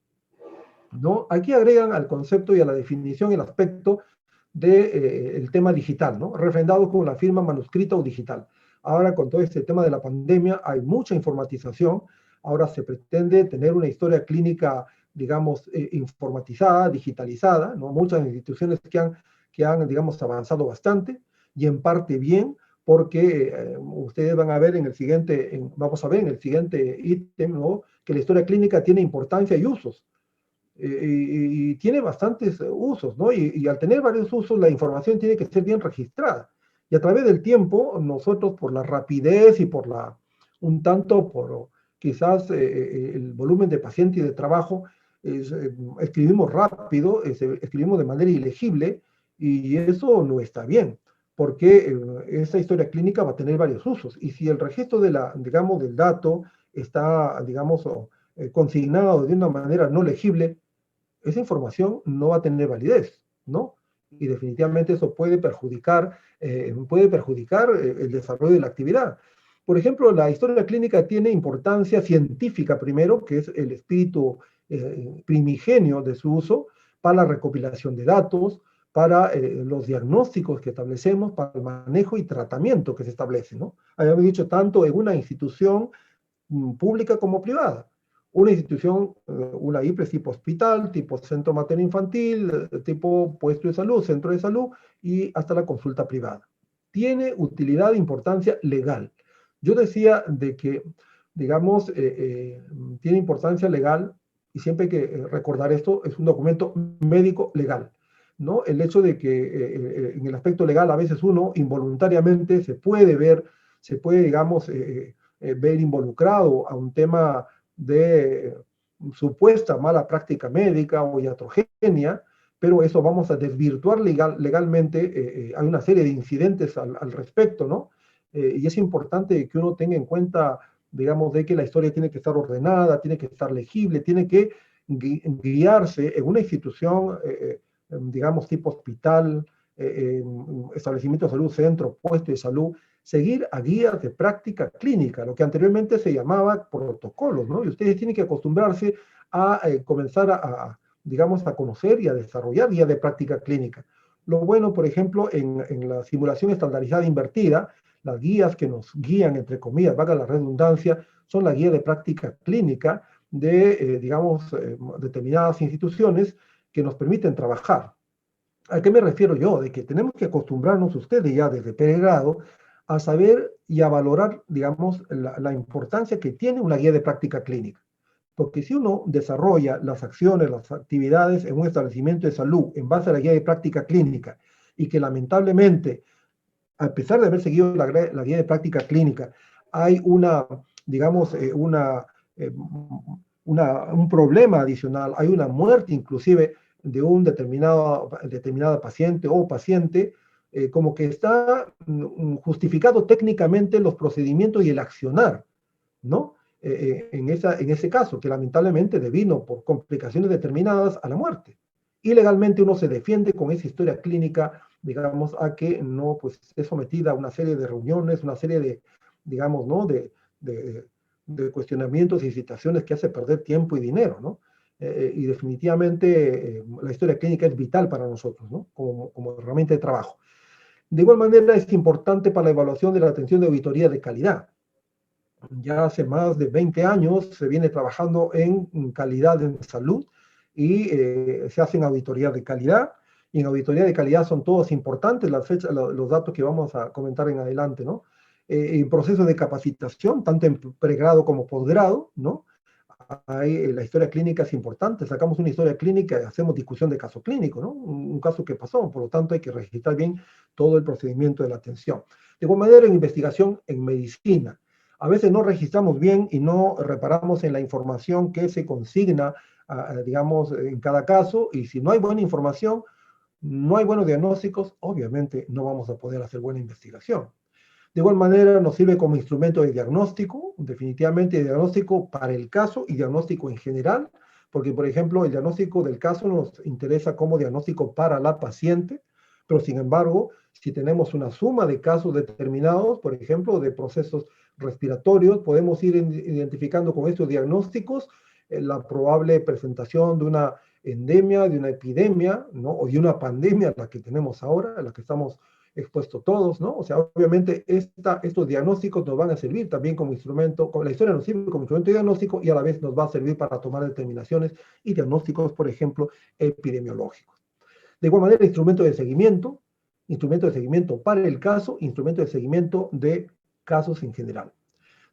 ¿no? Aquí agregan al concepto y a la definición el aspecto del tema digital, ¿no? Refrendado con la firma manuscrita o digital. Ahora con todo este tema de la pandemia hay mucha informatización, ahora se pretende tener una historia clínica, digamos, informatizada, digitalizada, ¿no? Muchas instituciones que han, digamos, avanzado bastante y en parte bien, porque ustedes van a ver vamos a ver en el siguiente ítem, ¿no? Que la historia clínica tiene importancia y usos. Y tiene bastantes usos, ¿no? Y al tener varios usos, la información tiene que ser bien registrada. Y a través del tiempo, nosotros por la rapidez y un tanto por quizás el volumen de paciente y de trabajo, escribimos rápido, escribimos de manera ilegible, y eso no está bien. porque esa historia clínica va a tener varios usos. Y si el registro de digamos, del dato está, digamos, consignado de una manera no legible, esa información no va a tener validez, ¿no? Y definitivamente eso puede perjudicar el desarrollo de la actividad. Por ejemplo, la historia clínica tiene importancia científica primero, que es el espíritu primigenio de su uso, para la recopilación de datos, para los diagnósticos que establecemos, para el manejo y tratamiento que se establece, ¿no? Habíamos dicho tanto en una institución pública como privada. Una institución, una IPRES tipo hospital, tipo centro materno infantil, tipo puesto de salud, centro de salud y hasta la consulta privada. Tiene utilidad e importancia legal. Yo decía de que, digamos, tiene importancia legal y siempre hay que recordar esto, es un documento médico legal, ¿no? El hecho de que en el aspecto legal a veces uno involuntariamente se puede, digamos, ver involucrado a un tema de supuesta mala práctica médica o iatrogenia, pero eso vamos a desvirtuar legalmente. Hay una serie de incidentes al respecto, ¿no? Y es importante que uno tenga en cuenta, digamos, de que la historia tiene que estar ordenada, tiene que estar legible, tiene que guiarse en una institución, digamos, tipo hospital, establecimiento de salud, centro, puesto de salud, seguir a guías de práctica clínica, lo que anteriormente se llamaba protocolos, ¿no? Y ustedes tienen que acostumbrarse a comenzar digamos, a conocer y a desarrollar guías de práctica clínica. Lo bueno, por ejemplo, en la simulación estandarizada invertida, las guías que nos guían, entre comillas, valga la redundancia, son la guía de práctica clínica de, digamos, determinadas instituciones que nos permiten trabajar. ¿A qué me refiero yo? De que tenemos que acostumbrarnos ustedes ya desde pregrado a saber y a valorar, digamos, la importancia que tiene una guía de práctica clínica. Porque si uno desarrolla las acciones, las actividades en un establecimiento de salud en base a la guía de práctica clínica y que lamentablemente, a pesar de haber seguido la guía de práctica clínica, hay digamos, eh, un problema adicional, hay una muerte inclusive de un determinada paciente o paciente, como que está justificado técnicamente los procedimientos y el accionar, ¿no? En ese caso, que lamentablemente devino por complicaciones determinadas a la muerte. Y legalmente uno se defiende con esa historia clínica, digamos, a que no pues, es sometida a una serie de reuniones, una serie de, digamos, ¿no? de cuestionamientos y citaciones que hace perder tiempo y dinero, ¿no? Y definitivamente la historia clínica es vital para nosotros, ¿no? Como herramienta de trabajo. De igual manera, es importante para la evaluación de la atención de auditoría de calidad. Ya hace más de 20 años se viene trabajando en calidad en salud y se hacen auditorías de calidad. Y en auditoría de calidad son todos importantes las fechas, los datos que vamos a comentar en adelante, ¿no? En procesos de capacitación, tanto en pregrado como posgrado, ¿no? La historia clínica es importante, sacamos una historia clínica y hacemos discusión de caso clínico, ¿no? Un caso que pasó, por lo tanto hay que registrar bien todo el procedimiento de la atención. De igual manera, en investigación en medicina, a veces no registramos bien y no reparamos en la información que se consigna, digamos, en cada caso, y si no hay buena información, no hay buenos diagnósticos, obviamente no vamos a poder hacer buena investigación. De igual manera, nos sirve como instrumento de diagnóstico, definitivamente diagnóstico para el caso y diagnóstico en general, porque, por ejemplo, el diagnóstico del caso nos interesa como diagnóstico para la paciente, pero sin embargo, si tenemos una suma de casos determinados, por ejemplo, de procesos respiratorios, podemos ir identificando con estos diagnósticos la probable presentación de una endemia, de una epidemia, ¿no? O de una pandemia, la que tenemos ahora, la que estamos expuestos todos, ¿no? O sea, obviamente estos diagnósticos nos van a servir también como instrumento, la historia nos sirve como instrumento diagnóstico y a la vez nos va a servir para tomar determinaciones y diagnósticos, por ejemplo, epidemiológicos. De igual manera, instrumento de seguimiento para el caso, instrumento de seguimiento de casos en general.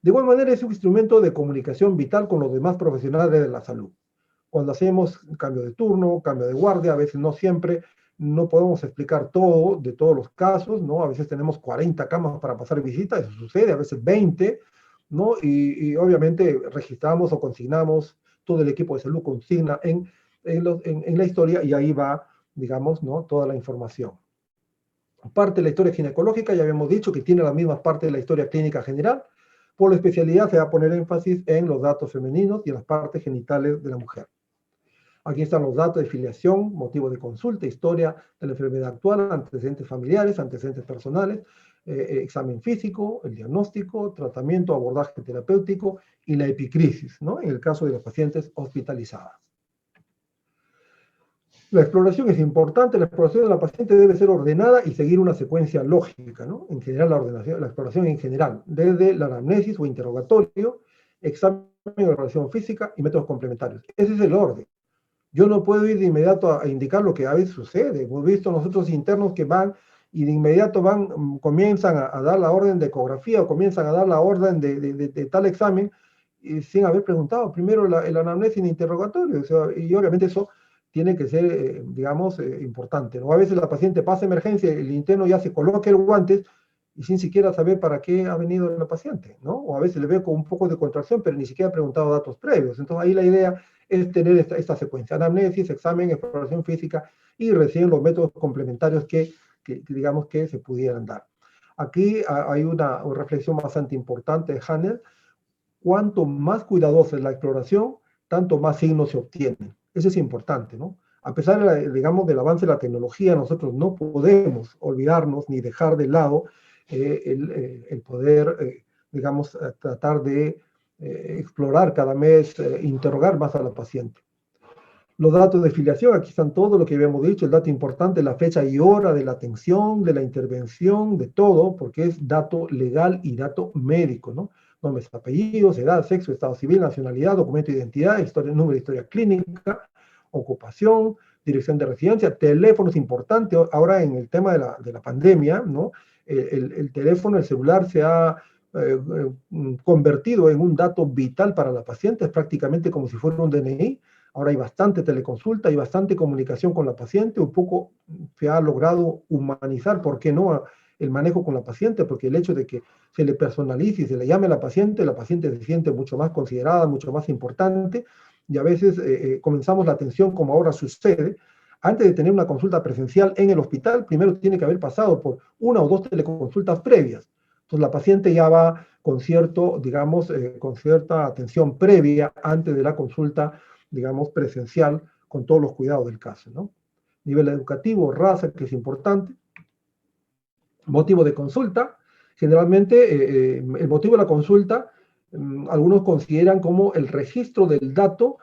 De igual manera, es un instrumento de comunicación vital con los demás profesionales de la salud. Cuando hacemos cambio de turno, cambio de guardia, a veces no siempre, no podemos explicar todo de todos los casos, ¿no? A veces tenemos 40 camas para pasar visita, eso sucede, a veces 20, ¿no? Y obviamente registramos o consignamos, todo el equipo de salud consigna en la historia y ahí va, digamos, ¿no? Toda la información. Parte de la historia ginecológica, ya habíamos dicho que tiene las mismas partes de la historia clínica general. Por la especialidad se va a poner énfasis en los datos femeninos y en las partes genitales de la mujer. Aquí están los datos de filiación, motivo de consulta, historia de la enfermedad actual, antecedentes familiares, antecedentes personales, examen físico, el diagnóstico, tratamiento, abordaje terapéutico y la epicrisis, ¿no? En el caso de los pacientes hospitalizadas. La exploración es importante, la exploración de la paciente debe ser ordenada y seguir una secuencia lógica, ¿no? En general, la exploración en general, desde la anamnesis o interrogatorio, examen de evaluación física y métodos complementarios. Ese es el orden. Yo no puedo ir de inmediato a indicar lo que a veces sucede. Hemos visto nosotros internos que van y de inmediato comienzan a dar la orden de ecografía o comienzan a dar la orden de tal examen y sin haber preguntado primero el anamnesis en interrogatorio. O sea, y obviamente eso tiene que ser, digamos, importante, ¿no? A veces la paciente pasa emergencia, el interno ya se coloca el guantes y sin siquiera saber para qué ha venido la paciente, ¿no? O a veces le veo con un poco de contracción, pero ni siquiera ha preguntado datos previos. Entonces ahí la idea es tener esta secuencia, anamnesis, examen, exploración física y recién los métodos complementarios que digamos que se pudieran dar. Aquí hay una reflexión bastante importante de Hanel. Cuanto más cuidadosa es la exploración, tanto más signos se obtienen. Eso es importante, ¿no? A pesar, digamos, del avance de la tecnología, nosotros no podemos olvidarnos ni dejar de lado el poder, digamos, tratar de explorar cada mes, interrogar más a la paciente. Los datos de filiación, aquí están todo lo que habíamos dicho, el dato importante, la fecha y hora de la atención, de la intervención, de todo, porque es dato legal y dato médico, ¿no? Nombres, apellidos, edad, sexo, estado civil, nacionalidad, documento de identidad, historia, número de historia clínica, ocupación, dirección de residencia, teléfono es importante. Ahora en el tema de la pandemia, ¿no? El teléfono, el celular se ha convertido en un dato vital para la paciente, es prácticamente como si fuera un DNI. Ahora hay bastante teleconsulta, hay bastante comunicación con la paciente, un poco se ha logrado humanizar, ¿por qué no?, el manejo con la paciente, porque el hecho de que se le personalice y se le llame a la paciente se siente mucho más considerada, mucho más importante, y a veces comenzamos la atención como ahora sucede. Antes de tener una consulta presencial en el hospital, primero tiene que haber pasado por una o dos teleconsultas previas. Entonces la paciente ya va con cierto, digamos, con cierta atención previa antes de la consulta, digamos, presencial, con todos los cuidados del caso, ¿no? Nivel educativo, raza, que es importante. Motivo de consulta. Generalmente, el motivo de la consulta, algunos consideran como el registro del dato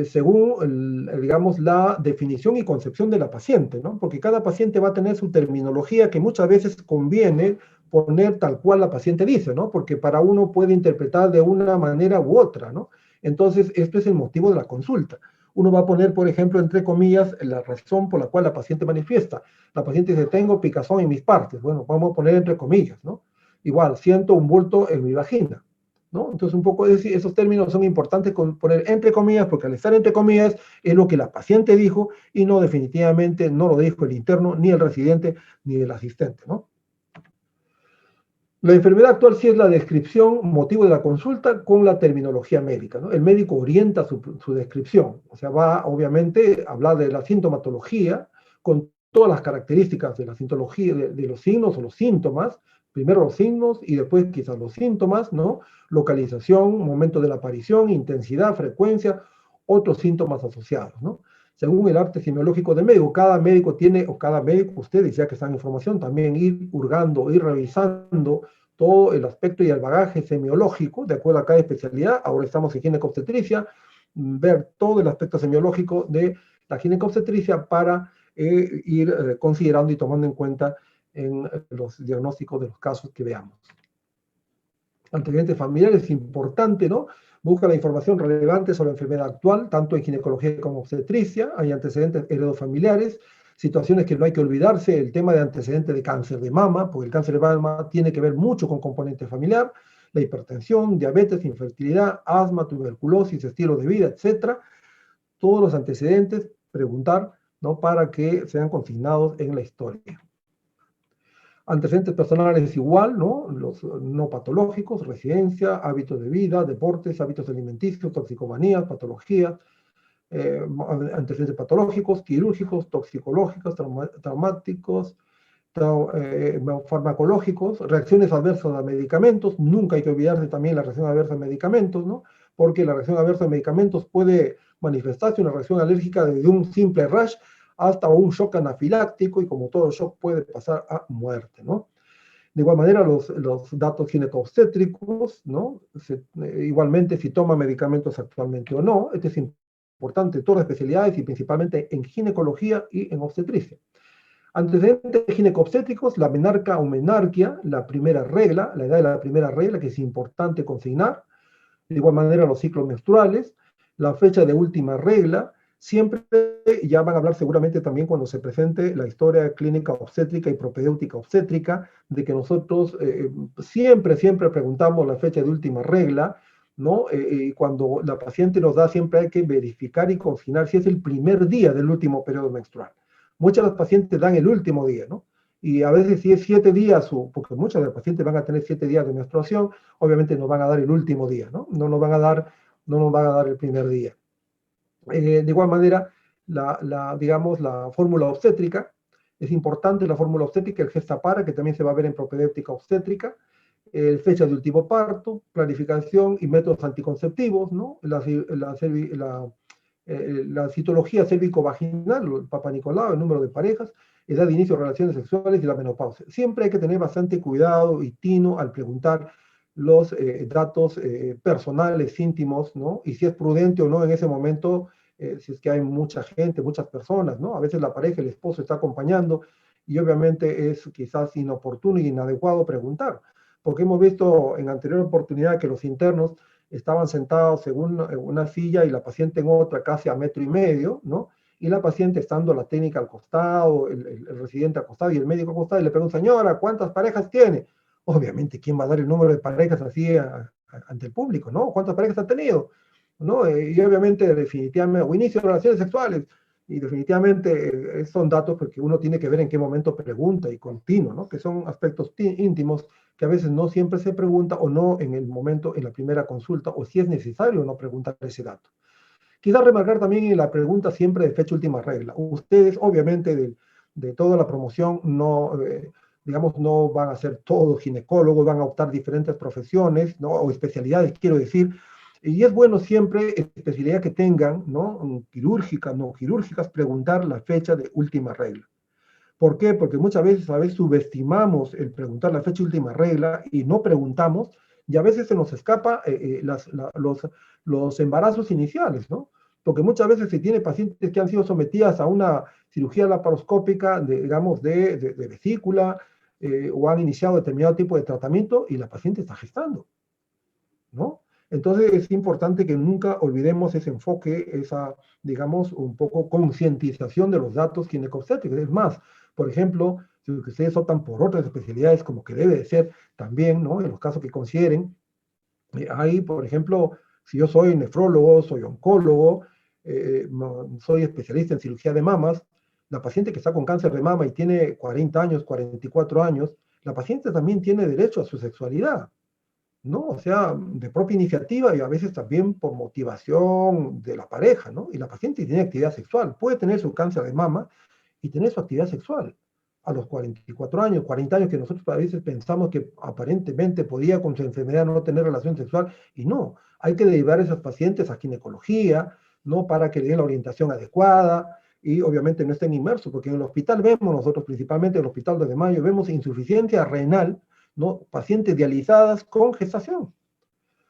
según, digamos, la definición y concepción de la paciente, ¿no? Porque cada paciente va a tener su terminología que muchas veces conviene poner tal cual la paciente dice, ¿no? Porque para uno puede interpretar de una manera u otra, ¿no? Entonces, esto es el motivo de la consulta. Uno va a poner, por ejemplo, entre comillas, la razón por la cual la paciente manifiesta. La paciente dice, tengo picazón en mis partes. Bueno, vamos a poner entre comillas, ¿no? Igual, siento un bulto en mi vagina, ¿no? Entonces, un poco esos términos son importantes poner entre comillas, porque al estar entre comillas es lo que la paciente dijo y no definitivamente no lo dijo el interno, ni el residente, ni el asistente, ¿no? La enfermedad actual sí es la descripción, motivo de la consulta con la terminología médica, ¿no? El médico orienta su descripción, o sea, va obviamente a hablar de la sintomatología con todas las características de la sintomatología, de los signos o los síntomas, primero los signos y después quizás los síntomas, ¿no? Localización, momento de la aparición, intensidad, frecuencia, otros síntomas asociados, ¿no? Según el arte semiológico del médico, cada médico tiene, o cada médico, ustedes ya que están en información, también ir hurgando, ir revisando todo el aspecto y el bagaje semiológico, de acuerdo a cada especialidad. Ahora estamos en ginecobstetricia, ver todo el aspecto semiológico de la ginecobstetricia para ir considerando y tomando en cuenta en los diagnósticos de los casos que veamos. Antecedentes familiares es importante, ¿no? Busca la información relevante sobre la enfermedad actual, tanto en ginecología como obstetricia. Hay antecedentes heredofamiliares, situaciones que no hay que olvidarse, el tema de antecedentes de cáncer de mama, porque el cáncer de mama tiene que ver mucho con componente familiar, la hipertensión, diabetes, infertilidad, asma, tuberculosis, estilo de vida, etcétera. Todos los antecedentes, preguntar, ¿no?, para que sean consignados en la historia. Antecedentes personales igual, ¿no? Los no patológicos, residencia, hábitos de vida, deportes, hábitos alimenticios, toxicomanías, patologías, antecedentes patológicos, quirúrgicos, toxicológicos, traumáticos, farmacológicos, reacciones adversas a medicamentos. Nunca hay que olvidarse también la reacción adversa a medicamentos, ¿no? Porque la reacción adversa a medicamentos puede manifestarse una reacción alérgica desde un simple rash hasta un shock anafiláctico, y como todo shock puede pasar a muerte, ¿no? De igual manera, los datos ginecobstétricos, ¿no? Igualmente, si toma medicamentos actualmente o no. Esto es importante en todas las especialidades y principalmente en ginecología y en obstetricia. Antecedentes ginecobstétricos, la menarca o menarquia, la primera regla, la edad de la primera regla, que es importante consignar. De igual manera, los ciclos menstruales, la fecha de última regla. Siempre, ya van a hablar seguramente también cuando se presente la historia clínica obstétrica y propedéutica obstétrica, de que nosotros siempre preguntamos la fecha de última regla, ¿no? Y cuando la paciente nos da, siempre hay que verificar y consignar si es el primer día del último periodo menstrual. Muchas de las pacientes dan el último día, ¿no? Y a veces si es 7 días, porque muchas de las pacientes van a tener 7 días de menstruación, obviamente nos van a dar el último día, ¿no? No nos van a dar el primer día. De igual manera, digamos, la fórmula obstétrica, es importante la fórmula obstétrica, el Gestapara, que también se va a ver en propedéutica obstétrica, fecha de último parto, planificación y métodos anticonceptivos, ¿no? La citología cérvico-vaginal, el Papa Nicolau, el número de parejas, edad de inicio de relaciones sexuales y la menopausia. Siempre hay que tener bastante cuidado y tino al preguntar los datos personales, íntimos, ¿no? Y si es prudente o no en ese momento, si es que hay mucha gente, muchas personas, ¿no? A veces la pareja, el esposo está acompañando y obviamente es quizás inoportuno y inadecuado preguntar, porque hemos visto en anterior oportunidad que los internos estaban sentados en una silla y la paciente en otra casi a 1,5 metros, ¿no? Y la paciente estando la técnica al costado, el residente al costado y el médico al costado, y le pregunta, señora, ¿cuántas parejas tiene? Obviamente, ¿quién va a dar el número de parejas así ante el público, ¿no? ¿Cuántas parejas ha tenido? ¿No? Y obviamente, definitivamente, o inicio de relaciones sexuales, y definitivamente son datos porque uno tiene que ver en qué momento pregunta y continuo, ¿no? Que son aspectos íntimos que a veces no siempre se pregunta o no en el momento, en la primera consulta, o si es necesario no preguntar ese dato. Quizás remarcar también en la pregunta siempre de fecha última regla. Ustedes, obviamente, de toda la promoción, no, digamos, no van a ser todos ginecólogos, van a optar diferentes profesiones, ¿no? O especialidades, quiero decir. Y es bueno siempre, especialidad que tengan, ¿no? Quirúrgicas, no quirúrgicas, preguntar la fecha de última regla. ¿Por qué? Porque muchas veces, a veces subestimamos el preguntar la fecha última regla y no preguntamos, y a veces se nos escapa los embarazos iniciales, ¿no? Porque muchas veces se tiene pacientes que han sido sometidas a una cirugía laparoscópica, digamos, de vesícula, o han iniciado determinado tipo de tratamiento y la paciente está gestando, ¿no? Entonces es importante que nunca olvidemos ese enfoque, esa, digamos, un poco concientización de los datos ginecobstétricos. Es más, por ejemplo, si ustedes optan por otras especialidades, como que debe de ser también, ¿no? En los casos que consideren, hay, por ejemplo, si yo soy nefrólogo, soy oncólogo, soy especialista en cirugía de mamas, la paciente que está con cáncer de mama y tiene 40 años, 44 años, la paciente también tiene derecho a su sexualidad, ¿no? O sea, de propia iniciativa y a veces también por motivación de la pareja, ¿no? Y la paciente tiene actividad sexual, puede tener su cáncer de mama y tener su actividad sexual a los 44 años, 40 años, que nosotros a veces pensamos que aparentemente podía con su enfermedad no tener relación sexual, y no, hay que derivar a esos pacientes a ginecología, ¿no? Para que le den la orientación adecuada y obviamente no estén inmersos, porque en el hospital vemos nosotros, principalmente en el Hospital 2 de Mayo, vemos insuficiencia renal, ¿no? Pacientes dializadas con gestación.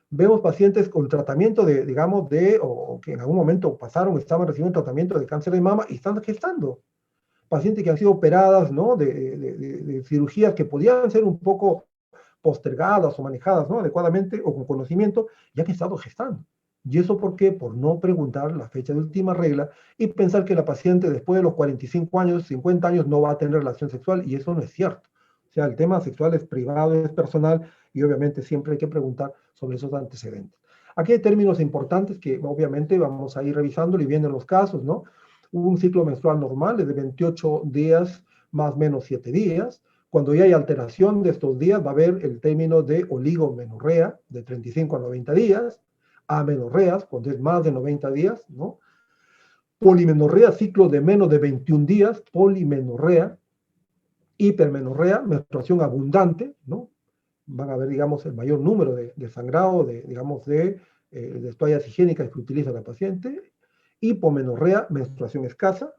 Vemos pacientes con tratamiento de, digamos, o que en algún momento pasaron, estaban recibiendo tratamiento de cáncer de mama y están gestando. Pacientes que han sido operadas, ¿no? De cirugías que podían ser un poco postergadas o manejadas, ¿no? Adecuadamente o con conocimiento, ya que han estado gestando. ¿Y eso por qué? Por no preguntar la fecha de última regla y pensar que la paciente después de los 45 años, 50 años no va a tener relación sexual, y eso no es cierto. O sea, el tema sexual es privado, es personal, y obviamente siempre hay que preguntar sobre esos antecedentes. Aquí hay términos importantes que obviamente vamos a ir revisando y viendo los casos, ¿no? Un ciclo menstrual normal es de 28 días más o menos 7 días. Cuando ya hay alteración de estos días, va a haber el término de oligomenorrea, de 35 a 90 días, amenorreas, cuando es más de 90 días, ¿no? Polimenorrea, ciclo de menos de 21 días, polimenorrea, Hipermenorrea, menstruación abundante, ¿no? Van a ver, digamos, el mayor número de sangrado, digamos, de toallas higiénicas que utiliza la paciente. Hipomenorrea, menstruación escasa.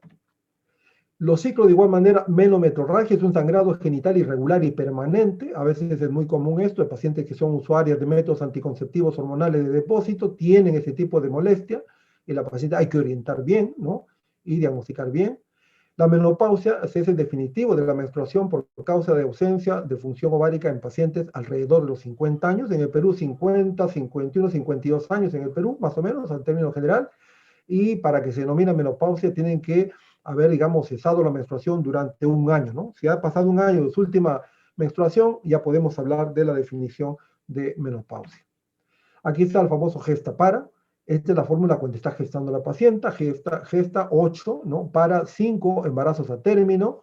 Los ciclos, de igual manera, menometrorragia es un sangrado genital irregular y permanente. A veces es muy común esto, de pacientes que son usuarias de métodos anticonceptivos hormonales de depósito, tienen ese tipo de molestia, y la paciente hay que orientar bien, ¿no? Y diagnosticar bien. La menopausia es el definitivo de la menstruación por causa de ausencia de función ovárica en pacientes alrededor de los 50 años. En el Perú, 50, 51, 52 años en el Perú, más o menos, al término general. Y para que se denomine menopausia tienen que haber, digamos, cesado la menstruación durante un año, ¿no? Si ha pasado un año de su última menstruación, ya podemos hablar de la definición de menopausia. Aquí está el famoso gesta para. Esta es la fórmula cuando está gestando la paciente. Gesta 8, ¿no? Para 5 embarazos a término.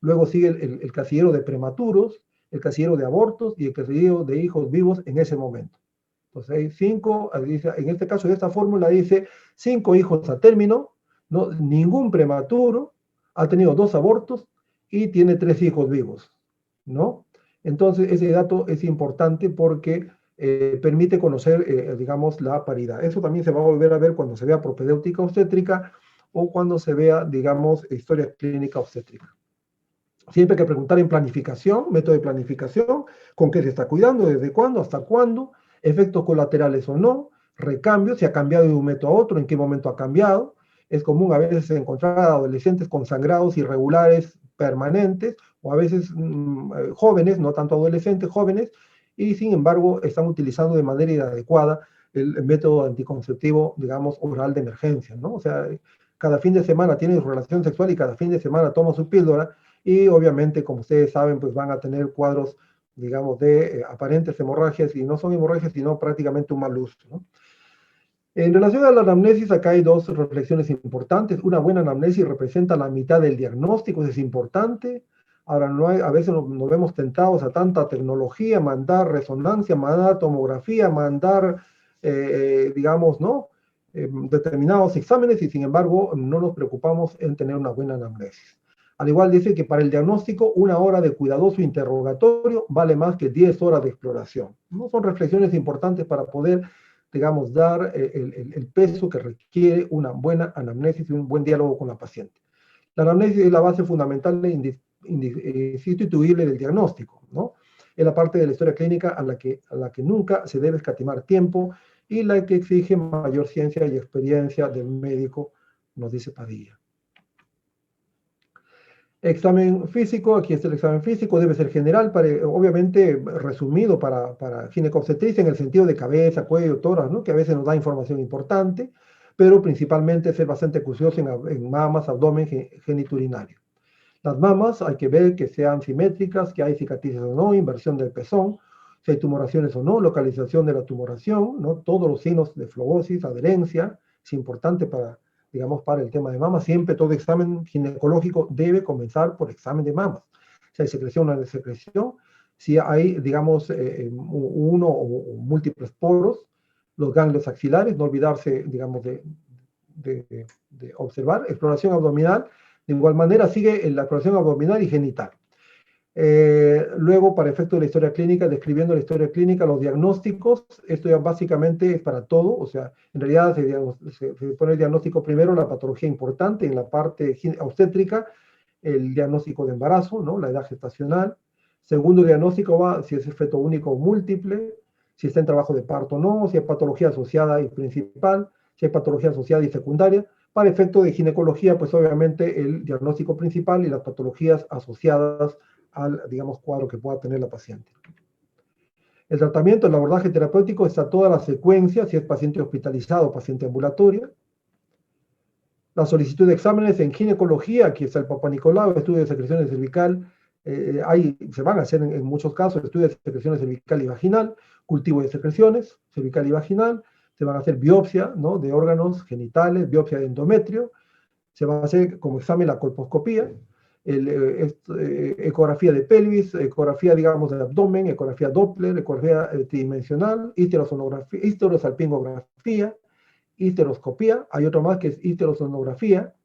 Luego sigue el casillero de prematuros, el casillero de abortos y el casillero de hijos vivos en ese momento. Entonces hay 5, en este caso de esta fórmula dice 5 hijos a término, ¿no? Ningún prematuro, ha tenido 2 abortos y tiene 3 hijos vivos, ¿no? Entonces ese dato es importante porque permite conocer, digamos, la paridad. Eso también se va a volver a ver cuando se vea propedéutica obstétrica o cuando se vea, digamos, historia clínica obstétrica. Siempre hay que preguntar en planificación, método de planificación, con qué se está cuidando, desde cuándo, hasta cuándo, efectos colaterales o no, recambio, si ha cambiado de un método a otro, en qué momento ha cambiado. Es común a veces encontrar adolescentes con sangrados irregulares permanentes, o a veces jóvenes, no tanto adolescentes, jóvenes, y sin embargo están utilizando de manera inadecuada el método anticonceptivo, digamos, oral de emergencia, ¿no? O sea, cada fin de semana tienen su relación sexual y cada fin de semana toma su píldora, y obviamente, como ustedes saben, pues van a tener cuadros, digamos, de aparentes hemorragias, y no son hemorragias, sino prácticamente un mal uso, ¿no? En relación a la anamnesis, acá hay 2 reflexiones importantes. Una buena anamnesis representa la mitad del diagnóstico, eso es importante. Ahora, a veces nos vemos tentados a tanta tecnología, mandar resonancia, mandar tomografía, mandar, digamos, ¿no? Determinados exámenes, y sin embargo no nos preocupamos en tener una buena anamnesis. Al igual dice que para el diagnóstico 1 hora de cuidadoso interrogatorio vale más que 10 horas de exploración, ¿no? Son reflexiones importantes para poder, digamos, dar el peso que requiere una buena anamnesis y un buen diálogo con la paciente. La anamnesis es la base fundamental e insustituible del diagnóstico, ¿no? Es la parte de la historia clínica a la que nunca se debe escatimar tiempo y la que exige mayor ciencia y experiencia del médico, nos dice Padilla. Examen físico, aquí está el examen físico, debe ser general, obviamente resumido para ginecobstetricia en el sentido de cabeza, cuello, tórax, ¿no? Que a veces nos da información importante, pero principalmente ser bastante acucioso en mamas, abdomen, geniturinario. Las mamas hay que ver que sean simétricas, que hay cicatrices o no, inversión del pezón, si hay tumoraciones o no, localización de la tumoración, ¿no? Todos los signos de flebosis, adherencia, es importante para, digamos, para el tema de mama. Siempre todo examen ginecológico debe comenzar por examen de mamas. Si hay secreción o no hay secreción, si hay, digamos, uno o múltiples poros, los ganglios axilares, no olvidarse, digamos, de observar. Exploración abdominal, de igual manera, sigue la exploración abdominal y genital. Luego, para efecto de la historia clínica, describiendo la historia clínica, los diagnósticos, esto ya básicamente es para todo, o sea, en realidad se pone el diagnóstico primero, la patología importante, en la parte obstétrica, el diagnóstico de embarazo, ¿no? La edad gestacional. Segundo diagnóstico va si es feto único o múltiple, si está en trabajo de parto o no, si hay patología asociada y principal, si hay patología asociada y secundaria. Para efecto de ginecología, pues obviamente el diagnóstico principal y las patologías asociadas al, digamos, cuadro que pueda tener la paciente. El tratamiento, el abordaje terapéutico está toda la secuencia, si es paciente hospitalizado o paciente ambulatoria. La solicitud de exámenes en ginecología, aquí está el Papa Nicolau, estudio de secreciones cervical, se van a hacer en muchos casos estudios de secreciones cervical y vaginal, cultivo de secreciones cervical y vaginal, se van a hacer biopsia, ¿no? De órganos genitales, biopsia de endometrio, se va a hacer como examen la colposcopía, ecografía de pelvis, ecografía, digamos, del abdomen, ecografía Doppler, ecografía tridimensional, histerosalpingografía, histeroscopía, hay otro más que es histerosonografía,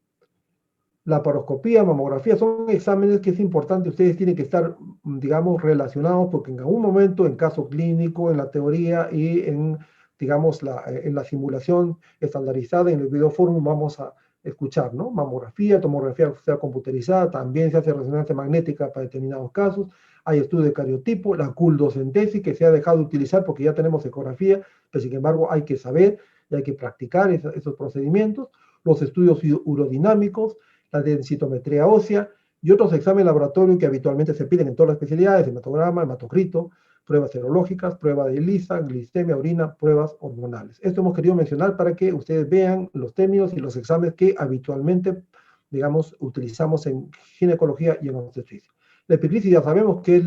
laparoscopía, mamografía, son exámenes que es importante, ustedes tienen que estar, digamos, relacionados porque en algún momento, en caso clínico, en la teoría y en, digamos, en la simulación estandarizada, en el videoforum, vamos a escuchar, ¿no? Mamografía, tomografía sea computerizada, también se hace resonancia magnética para determinados casos, hay estudio de cariotipo, la culdocentesis que se ha dejado de utilizar porque ya tenemos ecografía, pero sin embargo hay que saber y hay que practicar esos procedimientos, los estudios urodinámicos, la densitometría ósea y otros exámenes laboratorios que habitualmente se piden en todas las especialidades, hematograma, hematocrito, pruebas serológicas, prueba de ELISA, glicemia, orina, pruebas hormonales. Esto hemos querido mencionar para que ustedes vean los términos y los exámenes que habitualmente, digamos, utilizamos en ginecología y en obstetricia. La epicrisis ya sabemos que es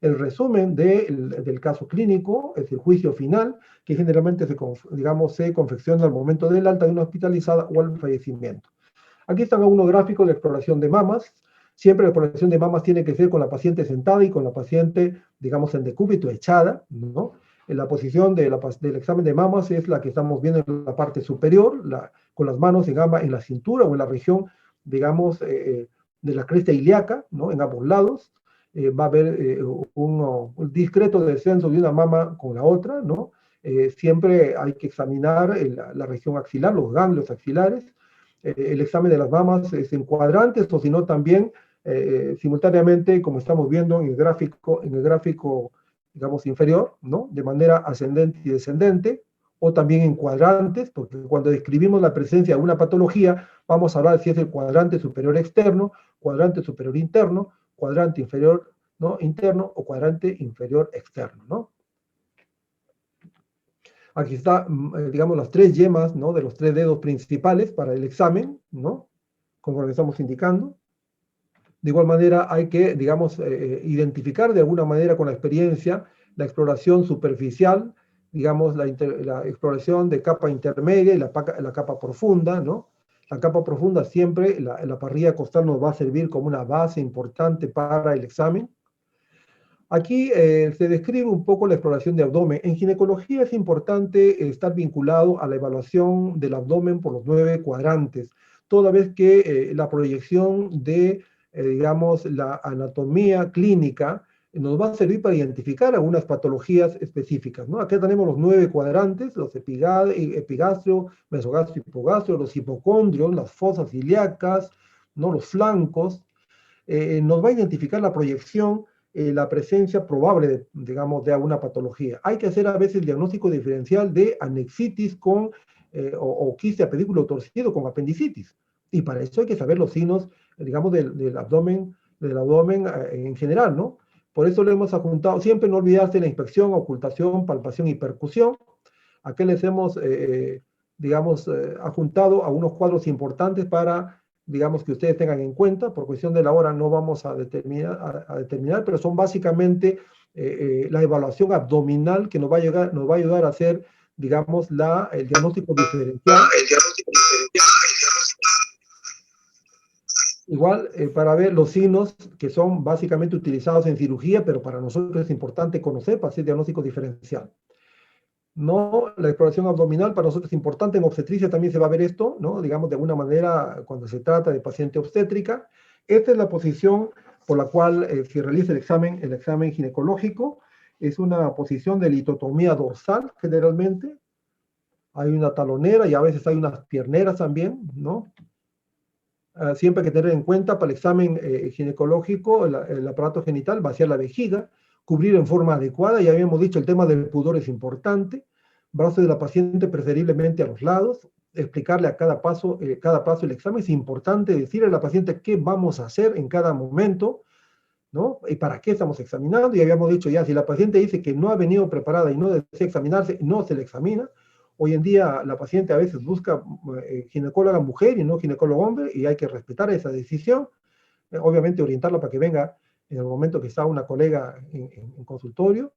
el resumen del caso clínico, es el juicio final, que generalmente se confecciona al momento del alta de una hospitalizada o al fallecimiento. Aquí están algunos gráficos de exploración de mamas. Siempre la exploración de mamas tiene que ser con la paciente sentada y con la paciente, digamos, en decúbito, echada, ¿no? En la posición del examen de mamas es la que estamos viendo en la parte superior, con las manos en la cintura o en la región, digamos, de la cresta ilíaca, ¿no? En ambos lados. Va a haber un discreto descenso de una mama con la otra, ¿no? Siempre hay que examinar la región axilar, los ganglios axilares. El examen de las mamas es en cuadrantes o si no también simultáneamente, como estamos viendo en el gráfico, digamos, inferior, ¿no? De manera ascendente y descendente, o también en cuadrantes, porque cuando describimos la presencia de una patología, vamos a hablar si es el cuadrante superior externo, cuadrante superior interno, cuadrante inferior, ¿no? Interno o cuadrante inferior externo, ¿no? Aquí está, digamos, las tres yemas, ¿no? De los tres dedos principales para el examen, ¿no? Conforme estamos indicando. De igual manera, hay que, digamos, identificar de alguna manera con la experiencia la exploración superficial, digamos, la exploración de capa intermedia y la capa profunda, ¿no? La capa profunda siempre, la parrilla costal nos va a servir como una base importante para el examen. Aquí se describe un poco la exploración de abdomen. En ginecología es importante estar vinculado a la evaluación del abdomen por los 9 cuadrantes, toda vez que la proyección de, digamos, la anatomía clínica nos va a servir para identificar algunas patologías específicas, ¿no? Aquí tenemos los 9 cuadrantes, los epigastrio, mesogastrio, hipogastrio, los hipocondrios, las fosas ilíacas, ¿no? Los flancos. Nos va a identificar la proyección, la presencia probable, digamos, de alguna patología. Hay que hacer a veces el diagnóstico diferencial de anexitis o quiste a pedículo torcido con apendicitis. Y para eso hay que saber los signos, digamos, del abdomen en general, ¿no? Por eso le hemos adjuntado, siempre no olvidarse la inspección, ocultación, palpación y percusión. Aquí les hemos, digamos, adjuntado a unos cuadros importantes para, digamos, que ustedes tengan en cuenta. Por cuestión de la hora no vamos a determinar, pero son básicamente la evaluación abdominal que nos va a ayudar a hacer, digamos, el diagnóstico diferencial. Igual, para ver los signos que son básicamente utilizados en cirugía, pero para nosotros es importante conocer para hacer diagnóstico diferencial. No, la exploración abdominal para nosotros es importante, en obstetricia también se va a ver esto, ¿no? Digamos, de alguna manera, cuando se trata de paciente obstétrica. Esta es la posición por la cual se realiza el examen ginecológico. Es una posición de litotomía dorsal, generalmente. Hay una talonera y a veces hay unas pierneras también, ¿no? Siempre hay que tener en cuenta para el examen ginecológico, el aparato genital, vaciar la vejiga, cubrir en forma adecuada. Ya habíamos dicho, el tema del pudor es importante. Brazo de la paciente preferiblemente a los lados. Explicarle a cada paso el examen. Es importante decirle a la paciente qué vamos a hacer en cada momento, ¿no? Y para qué estamos examinando. Y habíamos dicho ya, si la paciente dice que no ha venido preparada y no desea examinarse, no se le examina. Hoy en día la paciente a veces busca ginecóloga mujer y no ginecólogo hombre, y hay que respetar esa decisión. Obviamente orientarla para que venga en el momento que está una colega en consultorio,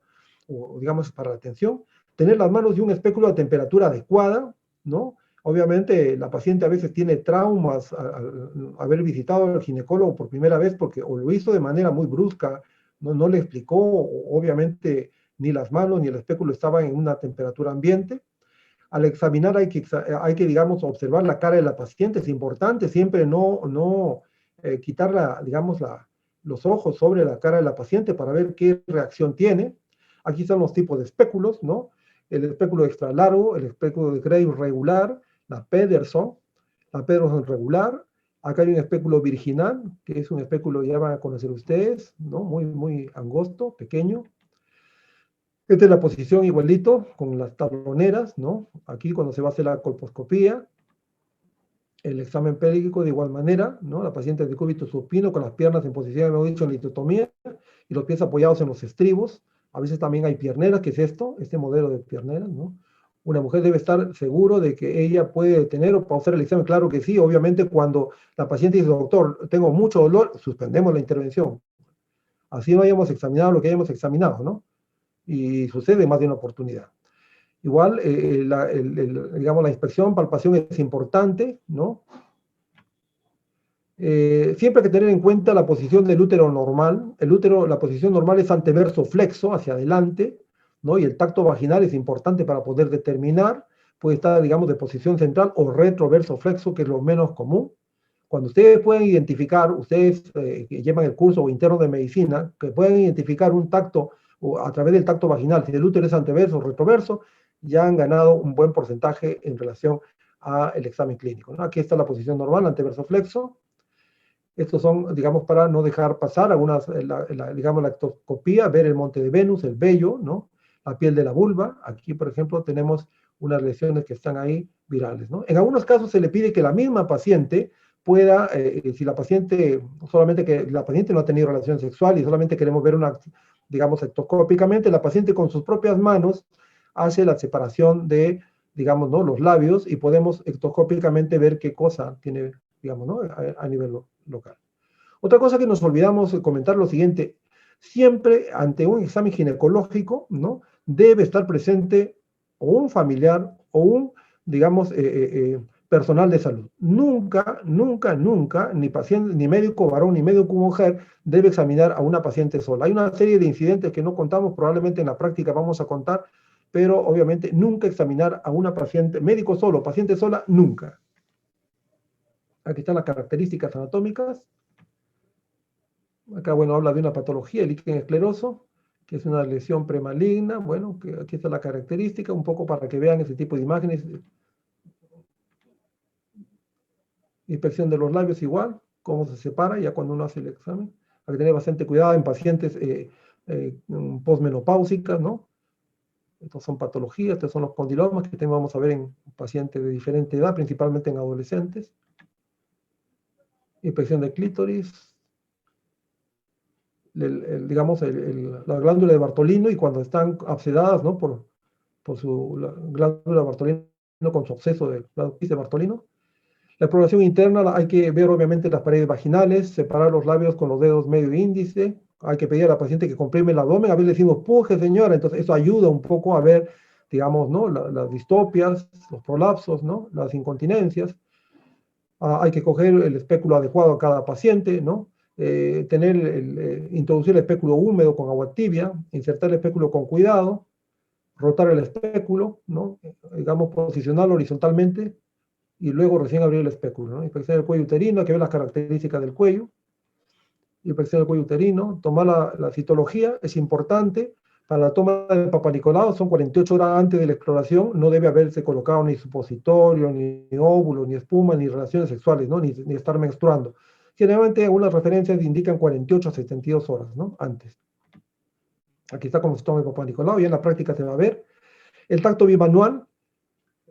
o digamos para la atención. Tener las manos y un espéculo a temperatura adecuada, ¿no? Obviamente la paciente a veces tiene traumas al haber visitado al ginecólogo por primera vez porque o lo hizo de manera muy brusca, no le explicó, obviamente ni las manos ni el espéculo estaban en una temperatura ambiente. al examinar hay que, digamos, observar la cara de la paciente, es importante siempre no quitar digamos, los ojos sobre la cara de la paciente para ver qué reacción tiene. Aquí están los tipos de espéculos, ¿no? El espéculo extra largo, el espéculo de Graves regular, la Pederson regular. Acá hay un espéculo virginal, que es un espéculo, ya van a conocer ustedes, ¿no? Muy angosto, pequeño. Esta es la posición igualito, con las tabloneras, ¿no? Aquí cuando se va a hacer la colposcopía, el examen pélvico de igual manera, ¿no? La paciente de cúbito supino con las piernas en posición, hemos dicho, en litotomía, y los pies apoyados en los estribos. A veces también hay pierneras, que es este modelo de pierneras, ¿no? Una mujer debe estar seguro de que ella puede detener o pausar el examen. Claro que sí, obviamente cuando la paciente dice, doctor, tengo mucho dolor, suspendemos la intervención. Así no hayamos examinado lo que hayamos examinado, ¿no? Y sucede más de una oportunidad. Igual, digamos, la inspección, palpación es importante, ¿no? Siempre hay que tener en cuenta la posición del útero normal. El útero, la posición normal es anteverso flexo, hacia adelante, ¿no? Y el tacto vaginal es importante para poder determinar. Puede estar, digamos, de posición central o retroverso flexo, que es lo menos común. Cuando ustedes pueden identificar, ustedes que llevan el curso interno de medicina, que pueden identificar un tacto o a través del tacto vaginal, si el útero es anteverso o retroverso, ya han ganado un buen porcentaje en relación al examen clínico, ¿no? Aquí está la posición normal, anteverso flexo. Estos son, digamos, para no dejar pasar algunas, digamos, la ectoscopía, ver el monte de Venus, el vello, ¿no? La piel de la vulva. Aquí, por ejemplo, tenemos unas lesiones que están ahí virales, ¿no? En algunos casos se le pide que la misma paciente pueda, si la paciente, solamente que la paciente no ha tenido relación sexual y solamente queremos ver una, digamos, ectoscópicamente, la paciente con sus propias manos hace la separación de, digamos, ¿no? Los labios y podemos ectoscópicamente ver qué cosa tiene, digamos, ¿no? A nivel local. Otra cosa que nos olvidamos de comentar lo siguiente, siempre ante un examen ginecológico, ¿no? Debe estar presente o un familiar o un, digamos, personal de salud. Nunca, nunca, nunca, ni paciente, ni médico varón, ni médico mujer debe examinar a una paciente sola. Hay una serie de incidentes que no contamos, probablemente en la práctica vamos a contar, pero obviamente nunca examinar a una paciente, médico solo, paciente sola, nunca. Aquí están las características anatómicas. Acá, bueno, habla de una patología, el líquen escleroso, que es una lesión premaligna. Bueno, que aquí está la característica, un poco para que vean ese tipo de imágenes. Inspección de los labios igual, cómo se separa ya cuando uno hace el examen. Hay que tener bastante cuidado en pacientes postmenopáusicas, ¿no? Estos son patologías, estos son los condilomas que vamos a ver en pacientes de diferente edad, principalmente en adolescentes. Inspección de clítoris, digamos, la glándula de Bartolino, y cuando están abscedadas, ¿no? por su glándula de Bartolino, con su absceso de Bartolino. La exploración interna, hay que ver obviamente las paredes vaginales, separar los labios con los dedos medio e índice. Hay que pedir a la paciente que comprime el abdomen. A veces le decimos, puje, señora. Entonces, eso ayuda un poco a ver, digamos, ¿no? Las distopias, los prolapsos, ¿no? Las incontinencias. Hay que coger el espéculo adecuado a cada paciente, ¿no? Introducir el espéculo húmedo con agua tibia, insertar el espéculo con cuidado, rotar el espéculo, ¿no? Digamos, posicionarlo horizontalmente y luego recién abrir el espéculo, ¿no? Inspección del cuello uterino, hay que ver las características del cuello. Inspección del cuello uterino, tomar la citología, es importante. Para la toma del Papa Nicolau son 48 horas antes de la exploración, no debe haberse colocado ni supositorio, ni óvulo, ni espuma, ni relaciones sexuales, ¿no? Ni estar menstruando. Generalmente algunas referencias indican 48 a 72 horas, ¿no? Antes. Aquí está cómo se toma el Papa Nicolau, y en la práctica se va a ver. El tacto bimanual,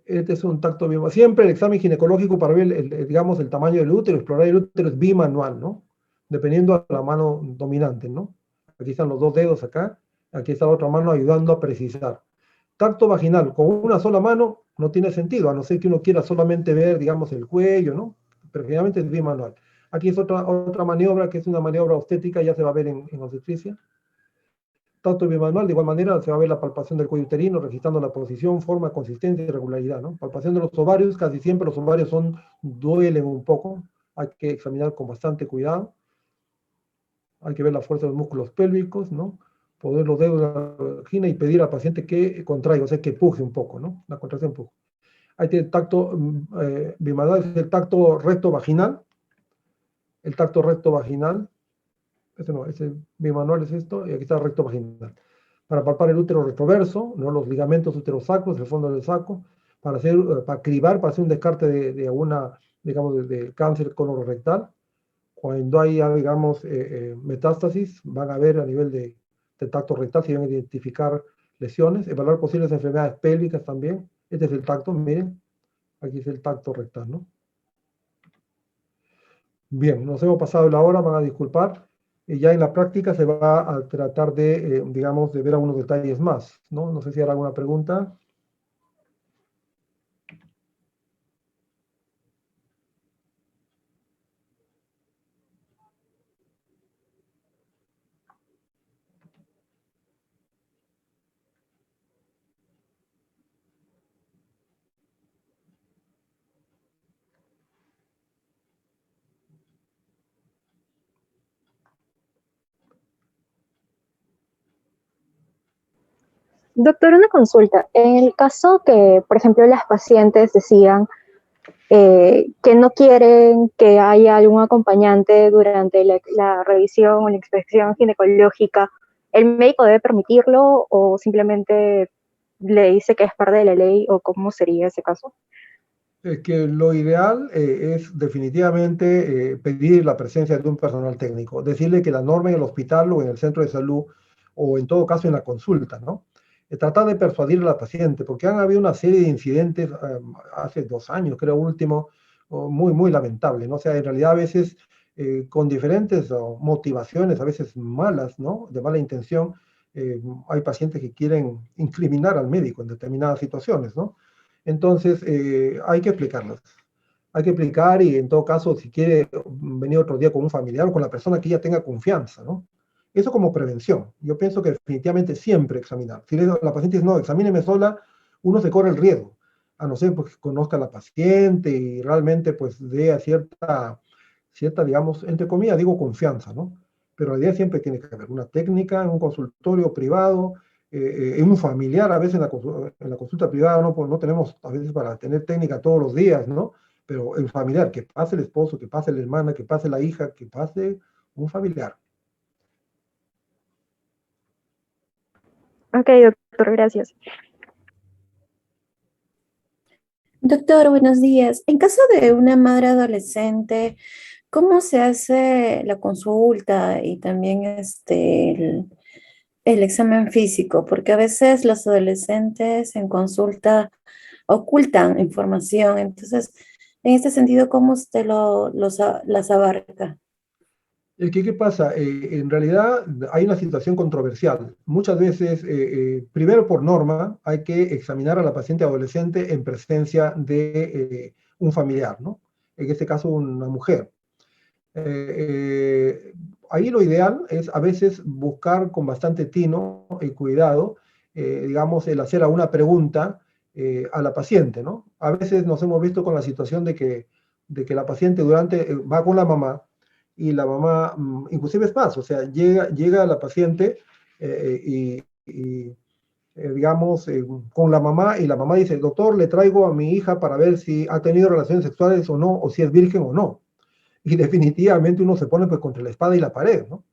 este es un tacto bimanual. Siempre el examen ginecológico para ver, digamos, el tamaño del útero, explorar el útero es bimanual, ¿no? Dependiendo de la mano dominante, ¿no? Aquí están los dos dedos acá, aquí está la otra mano ayudando a precisar. Tacto vaginal, con una sola mano no tiene sentido, a no ser que uno quiera solamente ver, digamos, el cuello, ¿no? Pero generalmente es bimanual. Aquí es otra maniobra, que es una maniobra obstétrica, ya se va a ver en obstetricia. Tacto bimanual, de igual manera, se va a ver la palpación del cuello uterino, registrando la posición, forma, consistencia y regularidad, ¿no? Palpación de los ovarios, casi siempre los ovarios duelen un poco, hay que examinar con bastante cuidado. Hay que ver la fuerza de los músculos pélvicos, ¿no? Poner los dedos en la vagina y pedir al paciente que contraiga, o sea, que puje un poco, ¿no? La contracción puje. Ahí tiene el tacto bimanual, es el tacto recto vaginal. El tacto recto vaginal. Este no, ese bimanual es esto, y aquí está el recto vaginal. Para palpar el útero retroverso, ¿no? Los ligamentos uterosacros, el fondo del saco, para cribar, para hacer un descarte de alguna, digamos, de cáncer colorectal. Cuando hay, digamos, metástasis, van a ver a nivel de tacto rectal si van a identificar lesiones, evaluar posibles enfermedades pélvicas también. Este es el tacto, miren, aquí es el tacto rectal, ¿no? Bien, nos hemos pasado la hora, van a disculpar. Y ya en la práctica se va a tratar de, digamos, de ver algunos detalles más, ¿no? No sé si habrá alguna pregunta. Doctor, una consulta. En el caso que, por ejemplo, las pacientes decían que no quieren que haya algún acompañante durante la revisión o la inspección ginecológica, ¿el médico debe permitirlo o simplemente le dice que es parte de la ley o cómo sería ese caso? Es que lo ideal es definitivamente pedir la presencia de un personal técnico, decirle que la norma en el hospital o en el centro de salud o en todo caso en la consulta, ¿no? Tratar de persuadir a la paciente, porque han habido una serie de incidentes hace 2 años, creo último, muy, muy lamentable, ¿no? O sea, en realidad a veces con diferentes motivaciones, a veces malas, ¿no? De mala intención, hay pacientes que quieren incriminar al médico en determinadas situaciones, ¿no? Entonces, hay que explicarlas. Hay que explicar y en todo caso, si quiere venir otro día con un familiar o con la persona que ella tenga confianza, ¿no? Eso como prevención. Yo pienso que definitivamente siempre examinar. Si la paciente dice, no, examíneme sola, uno se corre el riesgo, a no ser pues, que conozca a la paciente y realmente pues dé a cierta, digamos, entre comillas, digo confianza, ¿no? Pero la idea siempre tiene que haber una técnica en un consultorio privado, en un familiar, a veces en la consulta privada no, pues, no tenemos a veces para tener técnica todos los días, ¿no? Pero en familiar, que pase el esposo, que pase la hermana, que pase la hija, que pase un familiar. Ok, doctor, gracias. Doctor, buenos días. En caso de una madre adolescente, ¿cómo se hace la consulta y también el examen físico? Porque a veces los adolescentes en consulta ocultan información. Entonces, en este sentido, ¿cómo usted las abarca? ¿Qué pasa? En realidad hay una situación controversial. Muchas veces, primero por norma, hay que examinar a la paciente adolescente en presencia de un familiar, ¿no? En este caso, una mujer. Ahí lo ideal es a veces buscar con bastante tino y cuidado, digamos, el hacer alguna pregunta a la paciente, ¿no? A veces nos hemos visto con la situación de que la paciente va con la mamá y la mamá, inclusive es más, o sea, llega la paciente digamos, con la mamá y la mamá dice, doctor, le traigo a mi hija para ver si ha tenido relaciones sexuales o no, o si es virgen o no. Y definitivamente uno se pone pues contra la espada y la pared, ¿no?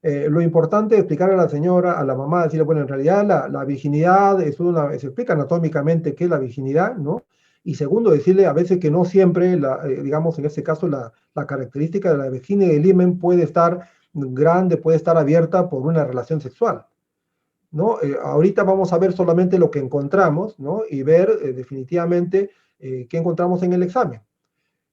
Lo importante es explicarle a la señora, a la mamá, decirle, bueno, en realidad la virginidad se explica anatómicamente qué es la virginidad, ¿no? Y segundo, decirle a veces que no siempre, digamos, en este caso, la característica de la virginidad del himen puede estar grande, puede estar abierta por una relación sexual, ¿no? Ahorita vamos a ver solamente lo que encontramos, ¿no? Y ver definitivamente qué encontramos en el examen.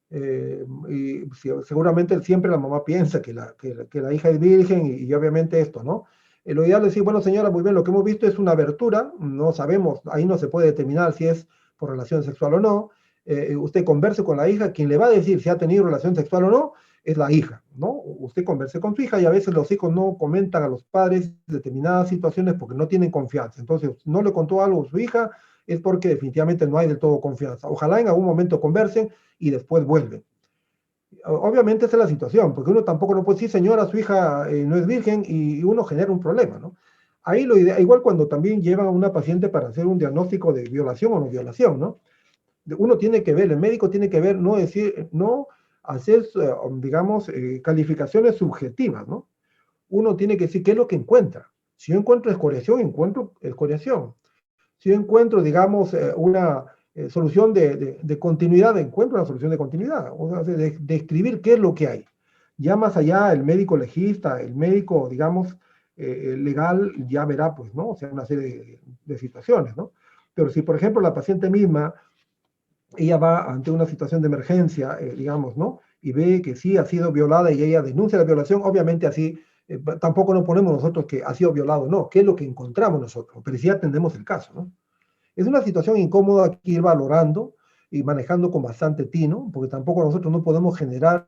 Y seguramente siempre la mamá piensa que la hija es virgen y obviamente esto, ¿no? Lo ideal es decir, bueno señora, muy bien, lo que hemos visto es una abertura, no sabemos, ahí no se puede determinar si es por relación sexual o no. Usted converse con la hija, quien le va a decir si ha tenido relación sexual o no es la hija, ¿no? Usted converse con su hija y a veces los hijos no comentan a los padres determinadas situaciones porque no tienen confianza. Entonces, no le contó algo a su hija, es porque definitivamente no hay del todo confianza. Ojalá en algún momento conversen y después vuelven. Obviamente esa es la situación, porque uno tampoco no puede decir, señora, su hija no es virgen y uno genera un problema, ¿no? Ahí igual cuando también llevan a una paciente para hacer un diagnóstico de violación o no violación, ¿no? uno tiene que ver, el médico tiene que ver, no decir, no hacer, digamos, calificaciones subjetivas, ¿no? Uno tiene que decir qué es lo que encuentra. Si yo encuentro escoriación, encuentro escoriación. Si yo encuentro, digamos, una solución de continuidad, encuentro una solución de continuidad. O sea, de escribir qué es lo que hay. Ya más allá, el médico legista, el médico, digamos, legal, ya verá, pues, ¿no? O sea, una serie de situaciones, ¿no? Pero si, por ejemplo, la paciente misma, ella va ante una situación de emergencia, digamos, ¿no? Y ve que sí ha sido violada y ella denuncia la violación, obviamente así, tampoco nos ponemos nosotros que ha sido violado, no, ¿qué es lo que encontramos nosotros? Pero sí atendemos el caso, ¿no? Es una situación incómoda que ir valorando y manejando con bastante tino, porque tampoco nosotros no podemos generar,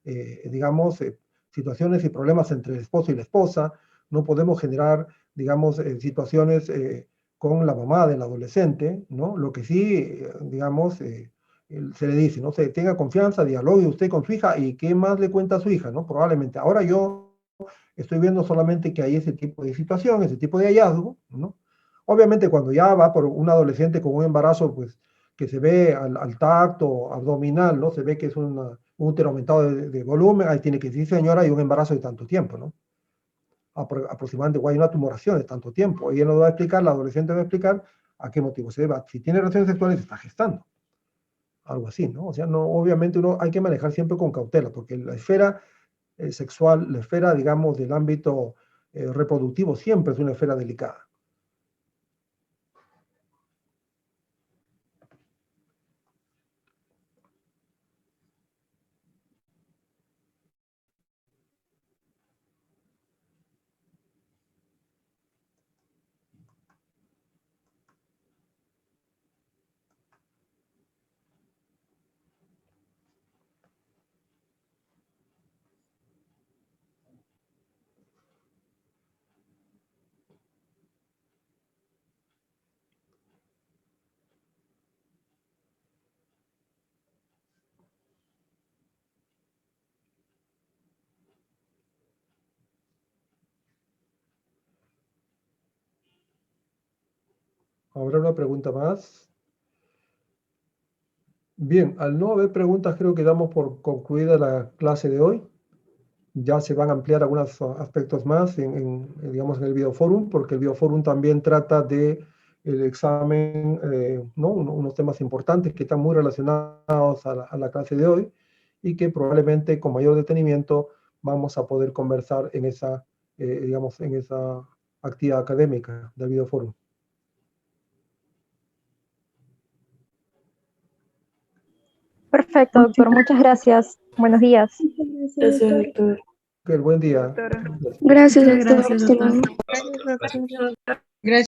digamos, situaciones y problemas entre el esposo y la esposa, no podemos generar, digamos, situaciones con la mamá del adolescente, ¿no? Lo que sí, digamos, se le dice, ¿no? Se tenga confianza, dialogue usted con su hija y qué más le cuenta a su hija, ¿no? Probablemente. Ahora yo estoy viendo solamente que hay ese tipo de situación, ese tipo de hallazgo, ¿no? Obviamente cuando ya va por un adolescente con un embarazo, pues que se ve al tacto abdominal, ¿no? Se ve que es un útero aumentado de volumen, ahí tiene que decir, señora, hay un embarazo de tanto tiempo, ¿no? Aproximadamente, o hay una tumoración de tanto tiempo. Ella nos va a explicar, la adolescente va a explicar a qué motivo se debe. Si tiene relaciones sexuales, se está gestando. Algo así, ¿no? O sea, no, obviamente uno hay que manejar siempre con cautela, porque la esfera sexual, la esfera, digamos, del ámbito reproductivo siempre es una esfera delicada. ¿Habrá una pregunta más? Bien, al no haber preguntas, creo que damos por concluida la clase de hoy. Ya se van a ampliar algunos aspectos más digamos, en el videoforum, porque el videoforum también trata de el examen, ¿no? Unos temas importantes que están muy relacionados a la clase de hoy y que probablemente con mayor detenimiento vamos a poder conversar en esa, digamos, en esa actividad académica del videoforum. Perfecto, doctor. Muchas gracias. Buenos días. Gracias, doctor. Que el buen día. Doctora. Gracias, Muchas doctor. gracias, Hasta doctor. luego. Gracias, doctor. Gracias.